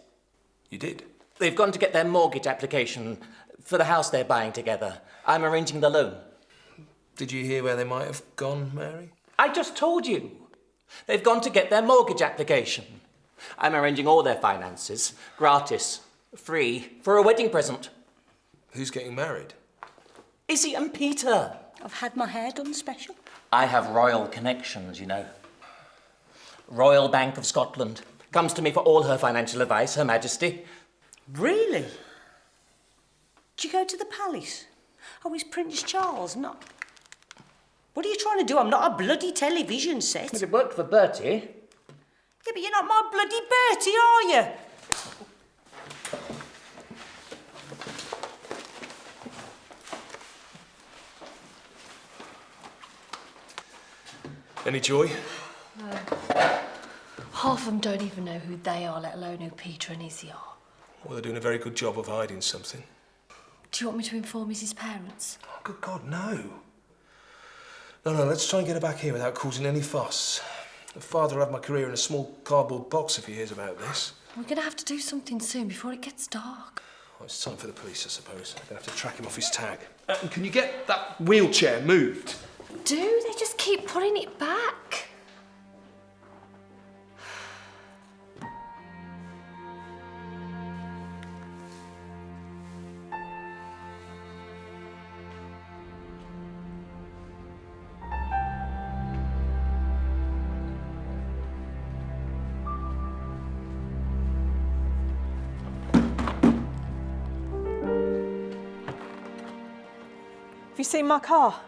You did? They've gone to get their mortgage application for the house they're buying together. I'm arranging the loan. Did you hear where they might have gone, Mary? I just told you. They've gone to get their mortgage application. I'm arranging all their finances, gratis, free, for a wedding present. Who's getting married? Izzy and Peter. I've had my hair done special. I have royal connections, you know. Royal Bank of Scotland comes to me for all her financial advice, Her Majesty. Really? Did you go to the palace? Oh, it's Prince Charles, not... What are you trying to do? I'm not a bloody television set. But it worked for Bertie. Yeah, but you're not my bloody Bertie, are you? Any joy? No. Half of them don't even know who they are, let alone who Peter and Izzy are. Well, they're doing a very good job of hiding something. Do you want me to inform Izzy's parents? Oh, good God, no. No, let's try and get her back here without causing any fuss. The father will have my career in a small cardboard box if he hears about this. We're going to have to do something soon before it gets dark. Well, it's time for the police, I suppose. They'll have to track him off his tag. Can you get that wheelchair moved? Do they just keep putting it back? Have you seen my car?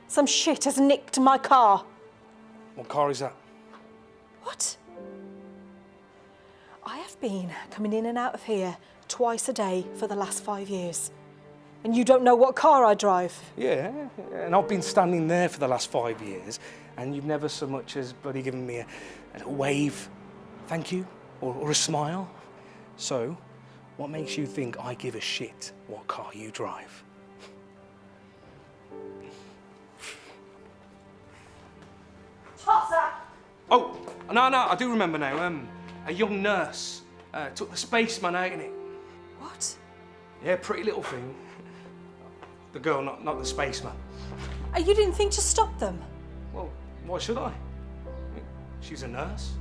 Some shit has nicked my car. What car is that? What? I have been coming in and out of here twice a day for the last 5 years. And you don't know what car I drive? Yeah, and I've been standing there for the last 5 years, and you've never so much as bloody given me a little wave, thank you, or a smile. So, what makes you think I give a shit what car you drive? Oh, no, I do remember now. A young nurse took the spaceman out in it. What? Yeah, pretty little thing. The girl, not the spaceman. You didn't think to stop them? Well, why should I? She's a nurse.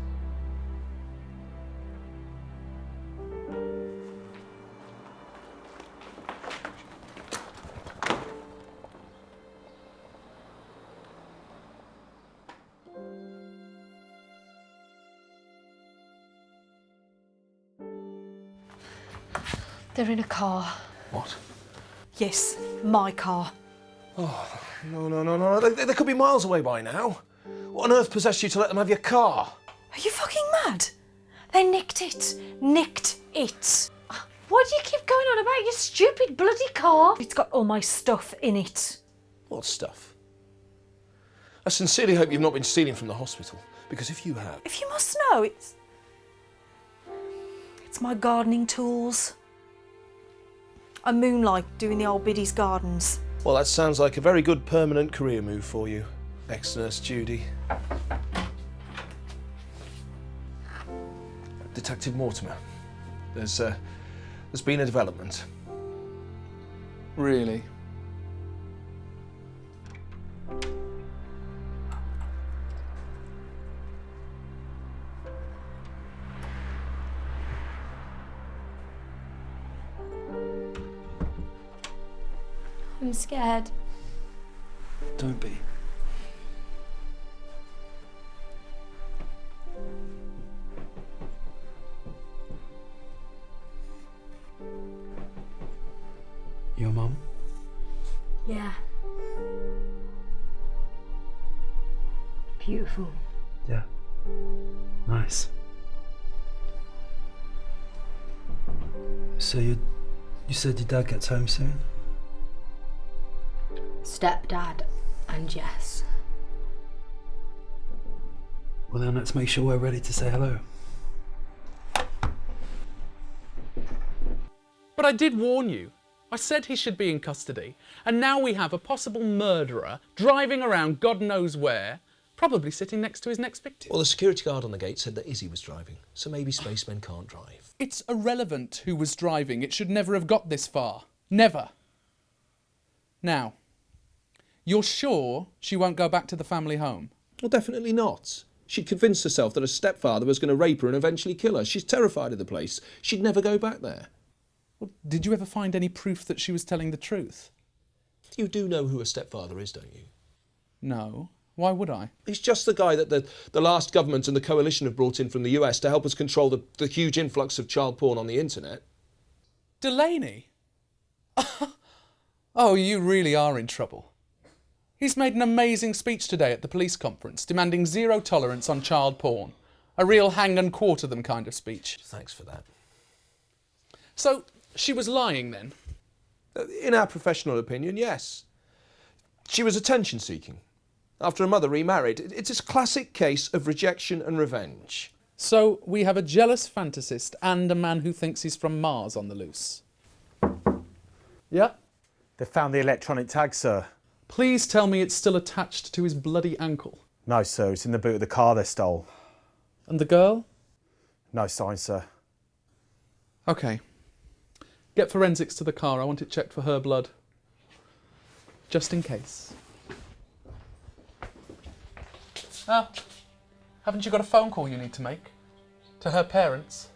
They're in a car. What? Yes, my car. Oh, no. They could be miles away by now. What on earth possessed you to let them have your car? Are you fucking mad? They nicked it. Nicked it. Why do you keep going on about your stupid bloody car? It's got all my stuff in it. What stuff? I sincerely hope you've not been stealing from the hospital, because if you have... If you must know, it's my gardening tools. I moonlight doing the old biddy's gardens. Well, that sounds like a very good permanent career move for you, ex-nurse Judy. Detective Mortimer, there's been a development. Really? I'm scared. Don't be. Your mum? Yeah. Beautiful. Yeah. Nice. So you said your dad gets home soon? stepdad, and Jess. Well then, let's make sure we're ready to say hello. But I did warn you. I said he should be in custody. And now we have a possible murderer driving around God knows where, probably sitting next to his next victim. Well, the security guard on the gate said that Izzy was driving, so maybe spacemen can't drive. It's irrelevant who was driving. It should never have got this far. Never. Now, you're sure she won't go back to the family home? Well, definitely not. She'd convinced herself that her stepfather was going to rape her and eventually kill her. She's terrified of the place. She'd never go back there. Well, did you ever find any proof that she was telling the truth? You do know who her stepfather is, don't you? No. Why would I? He's just the guy that the last government and the coalition have brought in from the US to help us control the huge influx of child porn on the internet. Delaney? Oh, you really are in trouble. He's made an amazing speech today at the police conference, demanding zero tolerance on child porn. A real hang and quarter them kind of speech. Thanks for that. So, she was lying then? In our professional opinion, yes. She was attention-seeking. After her mother remarried, it's a classic case of rejection and revenge. So, we have a jealous fantasist and a man who thinks he's from Mars on the loose. Yeah? They found the electronic tag, sir. Please tell me it's still attached to his bloody ankle. No, sir, it's in the boot of the car they stole. And the girl? No sign, sir. OK. Get forensics to the car. I want it checked for her blood. Just in case. Ah, haven't you got a phone call you need to make? To her parents?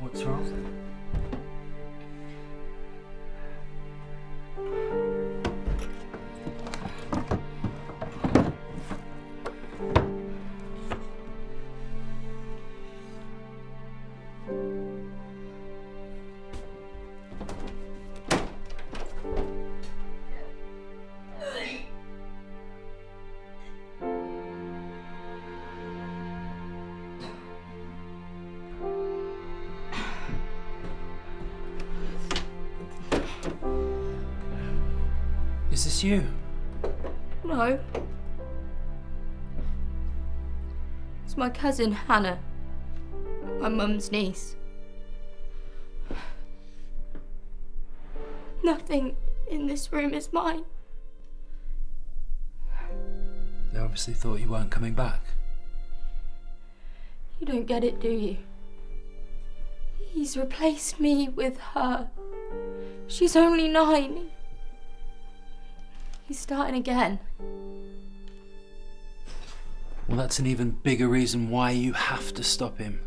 What's wrong? Is this you? No. It's my cousin Hannah, my mum's niece. Nothing in this room is mine. They obviously thought you weren't coming back. You don't get it, do you? He's replaced me with her. She's only 9. He's starting again. Well, that's an even bigger reason why you have to stop him.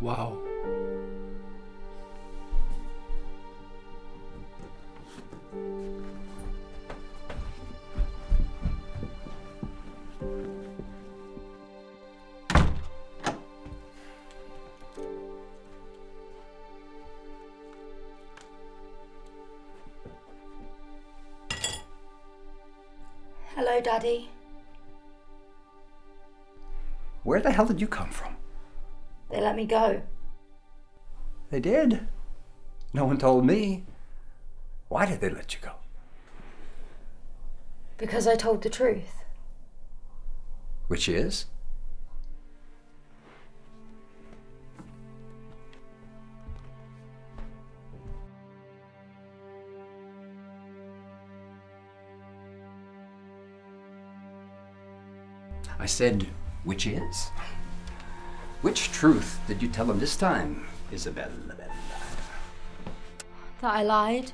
Wow. Daddy. Where the hell did you come from? They let me go. They did. No one told me. Why did they let you go? Because I told the truth. Which is? I said, which is? Which truth did you tell him this time, Isabella? That I lied.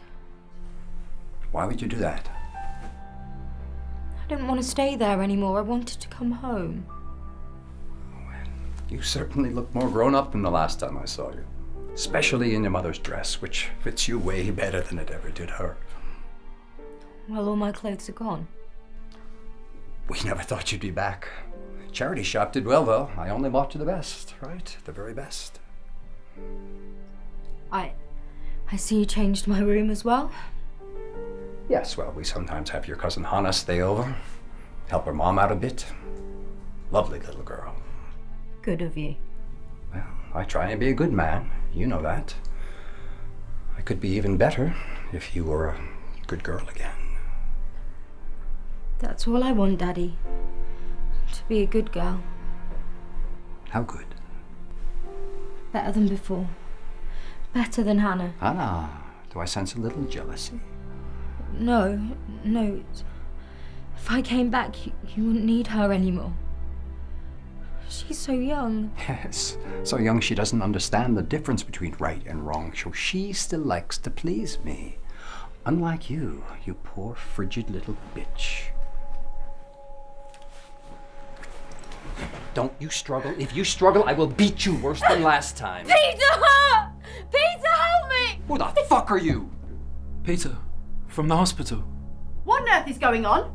Why would you do that? I didn't want to stay there anymore. I wanted to come home. You certainly look more grown up than the last time I saw you. Especially in your mother's dress, which fits you way better than it ever did her. Well, all my clothes are gone. We never thought you'd be back. Charity shop did well, though. I only bought you the best, right? The very best. I see you changed my room as well. Yes, well, we sometimes have your cousin Hannah stay over. Help her mom out a bit. Lovely little girl. Good of you. Well, I try and be a good man. You know that. I could be even better if you were a good girl again. That's all I want, Daddy. To be a good girl. How good? Better than before. Better than Hannah. Hannah, do I sense a little jealousy? No. If I came back, you wouldn't need her anymore. She's so young. Yes, so young she doesn't understand the difference between right and wrong, so she still likes to please me. Unlike you, you poor frigid little bitch. Don't you struggle. If you struggle, I will beat you worse than last time. Peter! Peter, help me! Who the fuck are you? Peter, from the hospital. What on earth is going on?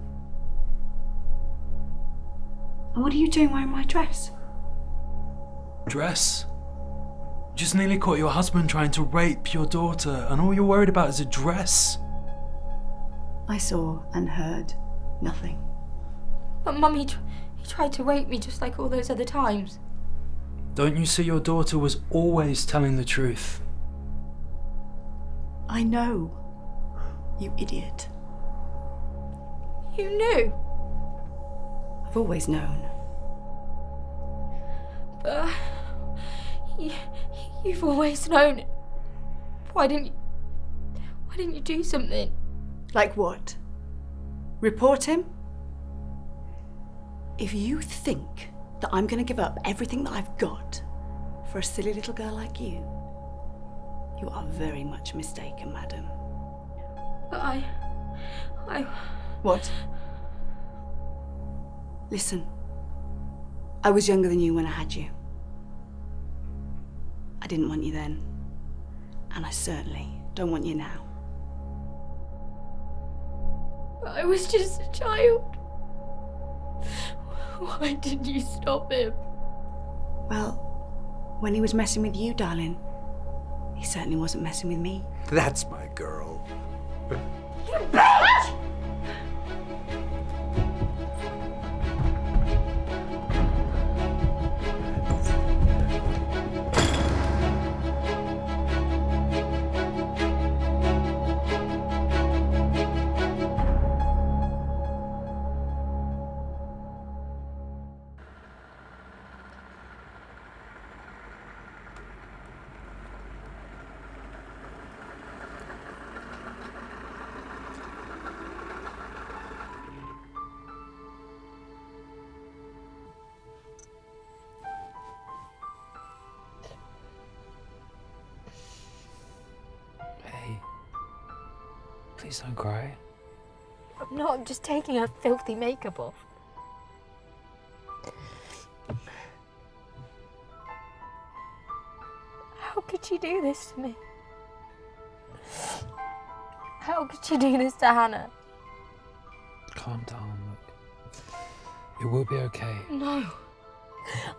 And what are you doing wearing my dress? Dress? Just nearly caught your husband trying to rape your daughter, and all you're worried about is a dress. I saw and heard nothing. But Mum, he tried to rape me just like all those other times. Don't you see your daughter was always telling the truth? I know, you idiot. You knew? I've always known. But you've always known. Why didn't you do something? Like what? Report him? If you think that I'm going to give up everything that I've got for a silly little girl like you, you are very much mistaken, madam. But I... What? Listen, I was younger than you when I had you. I didn't want you then, and I certainly don't want you now. But I was just a child. Why didn't you stop him? Well, when he was messing with you, darling, he certainly wasn't messing with me. That's my girl. You bitch! Please don't cry. I'm not, I'm just taking her filthy makeup off. How could you do this to me? How could you do this to Hannah? Calm down, look. It will be okay. No.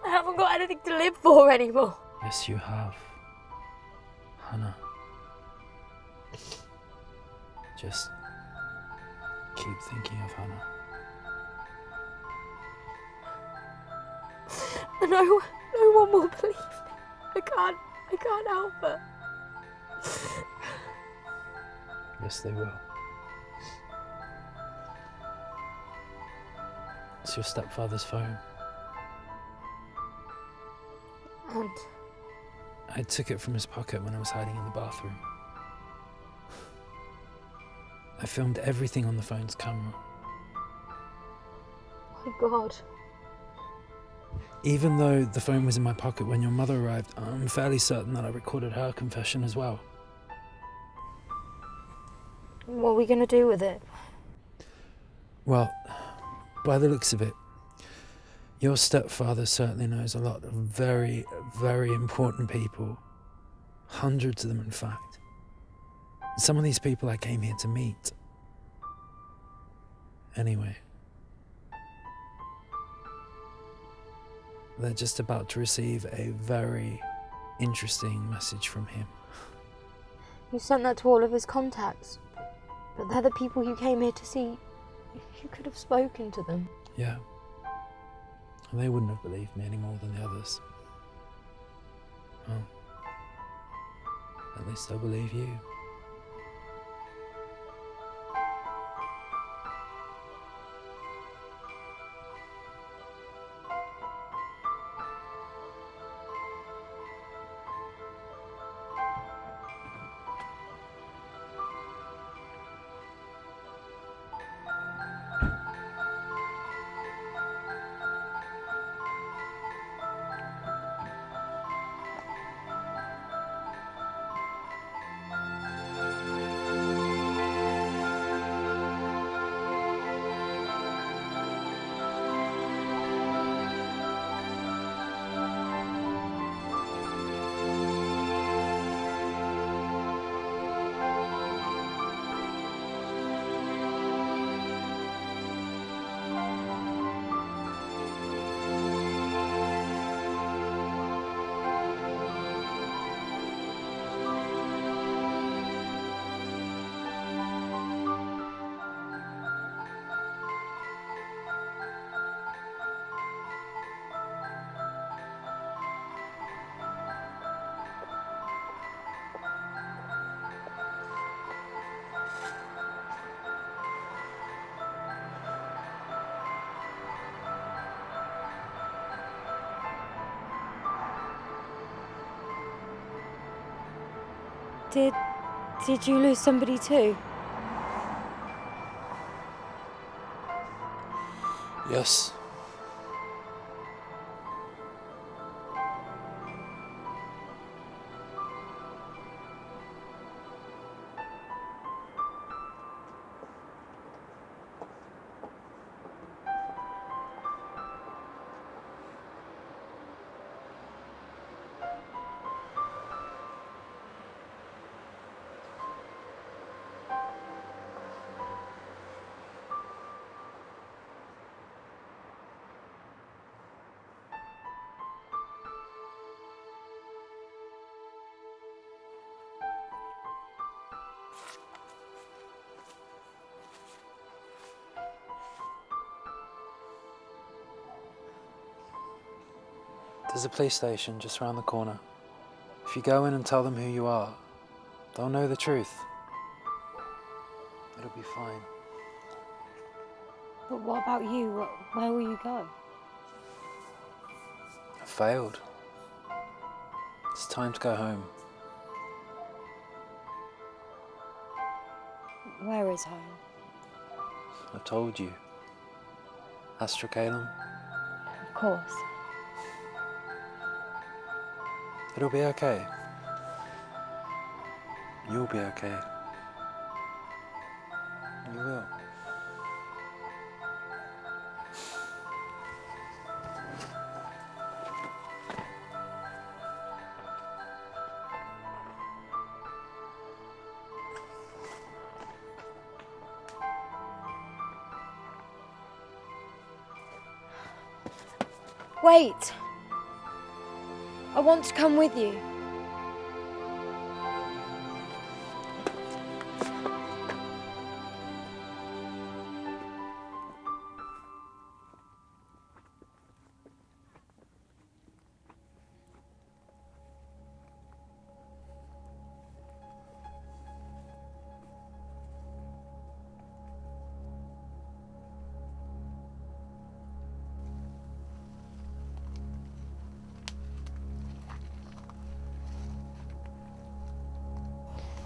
I haven't got anything to live for anymore. Yes, you have. Hannah. Just keep thinking of Hannah. No one will believe me. I can't help it. Yes, they will. It's your stepfather's phone. And I took it from his pocket when I was hiding in the bathroom. I filmed everything on the phone's camera. my God. Even though the phone was in my pocket when your mother arrived, I'm fairly certain that I recorded her confession as well. What are we going to do with it? Well, by the looks of it, your stepfather certainly knows a lot of very, very important people. Hundreds of them, in fact. Some of these people I came here to meet. Anyway, they're just about to receive a very interesting message from him. You sent that to all of his contacts, but they're the people you came here to see. You could have spoken to them. Yeah. And they wouldn't have believed me any more than the others. Well, at least they'll believe you. Did you lose somebody too? Yes. There's a police station just around the corner. If you go in and tell them who you are, they'll know the truth. It'll be fine. But what about you? Where will you go? I failed. It's time to go home. Where is home? I told you. Astrocalum. Of course. It'll be okay. You'll be okay. You will. Wait! I want to come with you.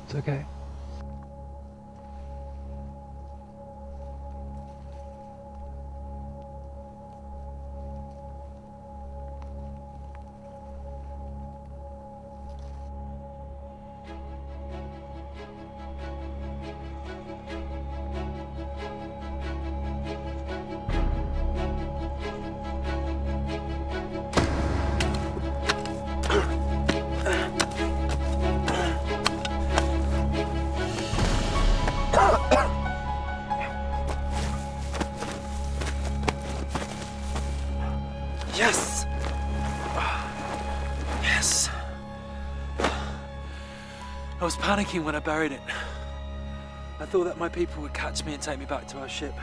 It's okay. Yes! Yes! I was panicking when I buried it. I thought that my people would catch me and take me back to our ship.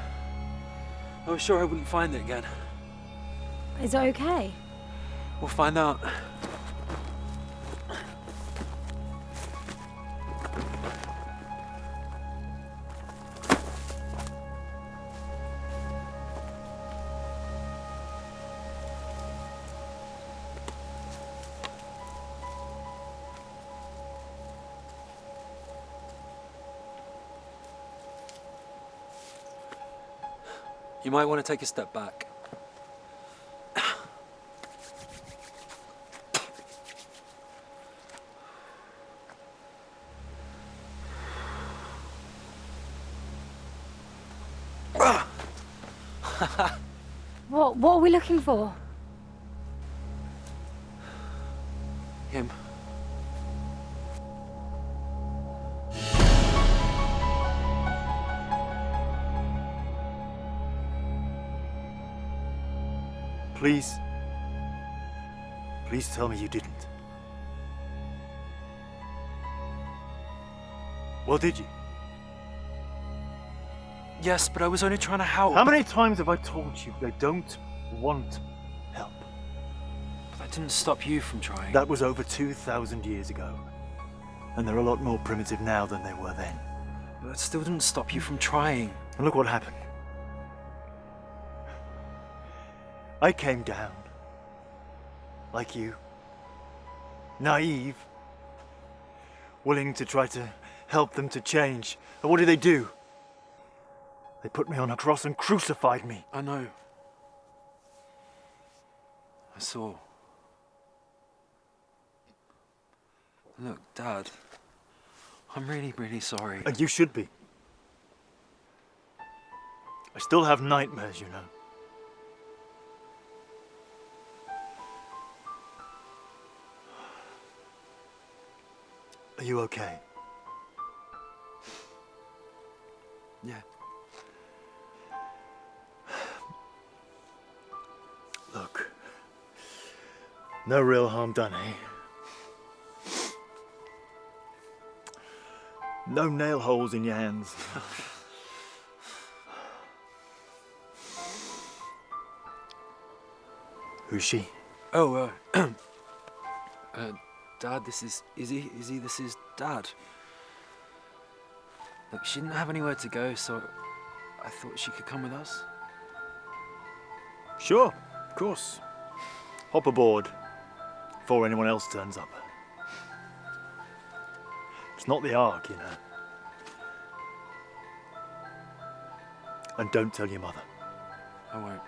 I was sure I wouldn't find it again. Is it okay? We'll find out. You might want to take a step back. What are we looking for? Him. Please. Please tell me you didn't. Well, did you? Yes, but I was only trying to help. How many times have I told you they don't want help? But that didn't stop you from trying. That was over 2,000 years ago. And they're a lot more primitive now than they were then. But that still didn't stop you from trying. And look what happened. I came down. Like you. Naive. Willing to try to help them to change. And what did they do? They put me on a cross and crucified me. I know. I saw. Look, Dad. I'm really, really sorry. And you should be. I still have nightmares, you know. Are you okay? Yeah. Look. No real harm done, eh? No nail holes in your hands. Who's she? Oh, Dad, this is Izzy. Izzy, this is Dad. Look, she didn't have anywhere to go, so I thought she could come with us. Sure, of course. Hop aboard before anyone else turns up. It's not the Ark, you know. And don't tell your mother. I won't.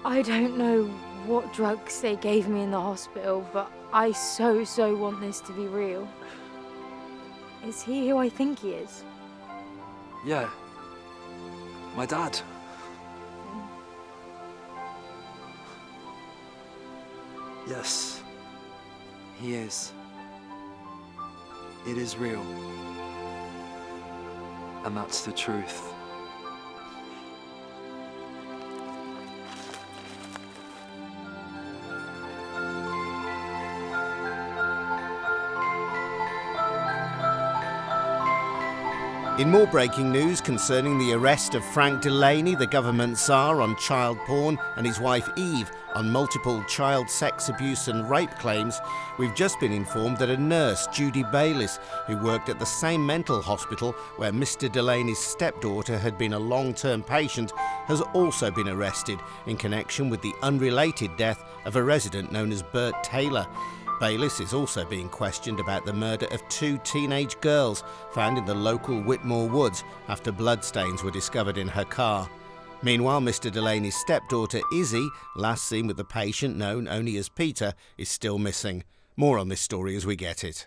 I don't know what drugs they gave me in the hospital, but I so want this to be real. Is he who I think he is? Yeah. My dad. Yes. He is. It is real. And that's the truth. In more breaking news concerning the arrest of Frank Delaney, the government czar, on child porn, and his wife Eve on multiple child sex abuse and rape claims, we've just been informed that a nurse, Judy Bayliss, who worked at the same mental hospital where Mr. Delaney's stepdaughter had been a long-term patient, has also been arrested in connection with the unrelated death of a resident known as Bert Taylor. Bayliss is also being questioned about the murder of 2 teenage girls found in the local Whitmore Woods after bloodstains were discovered in her car. Meanwhile, Mr. Delaney's stepdaughter Izzy, last seen with the patient known only as Peter, is still missing. More on this story as we get it.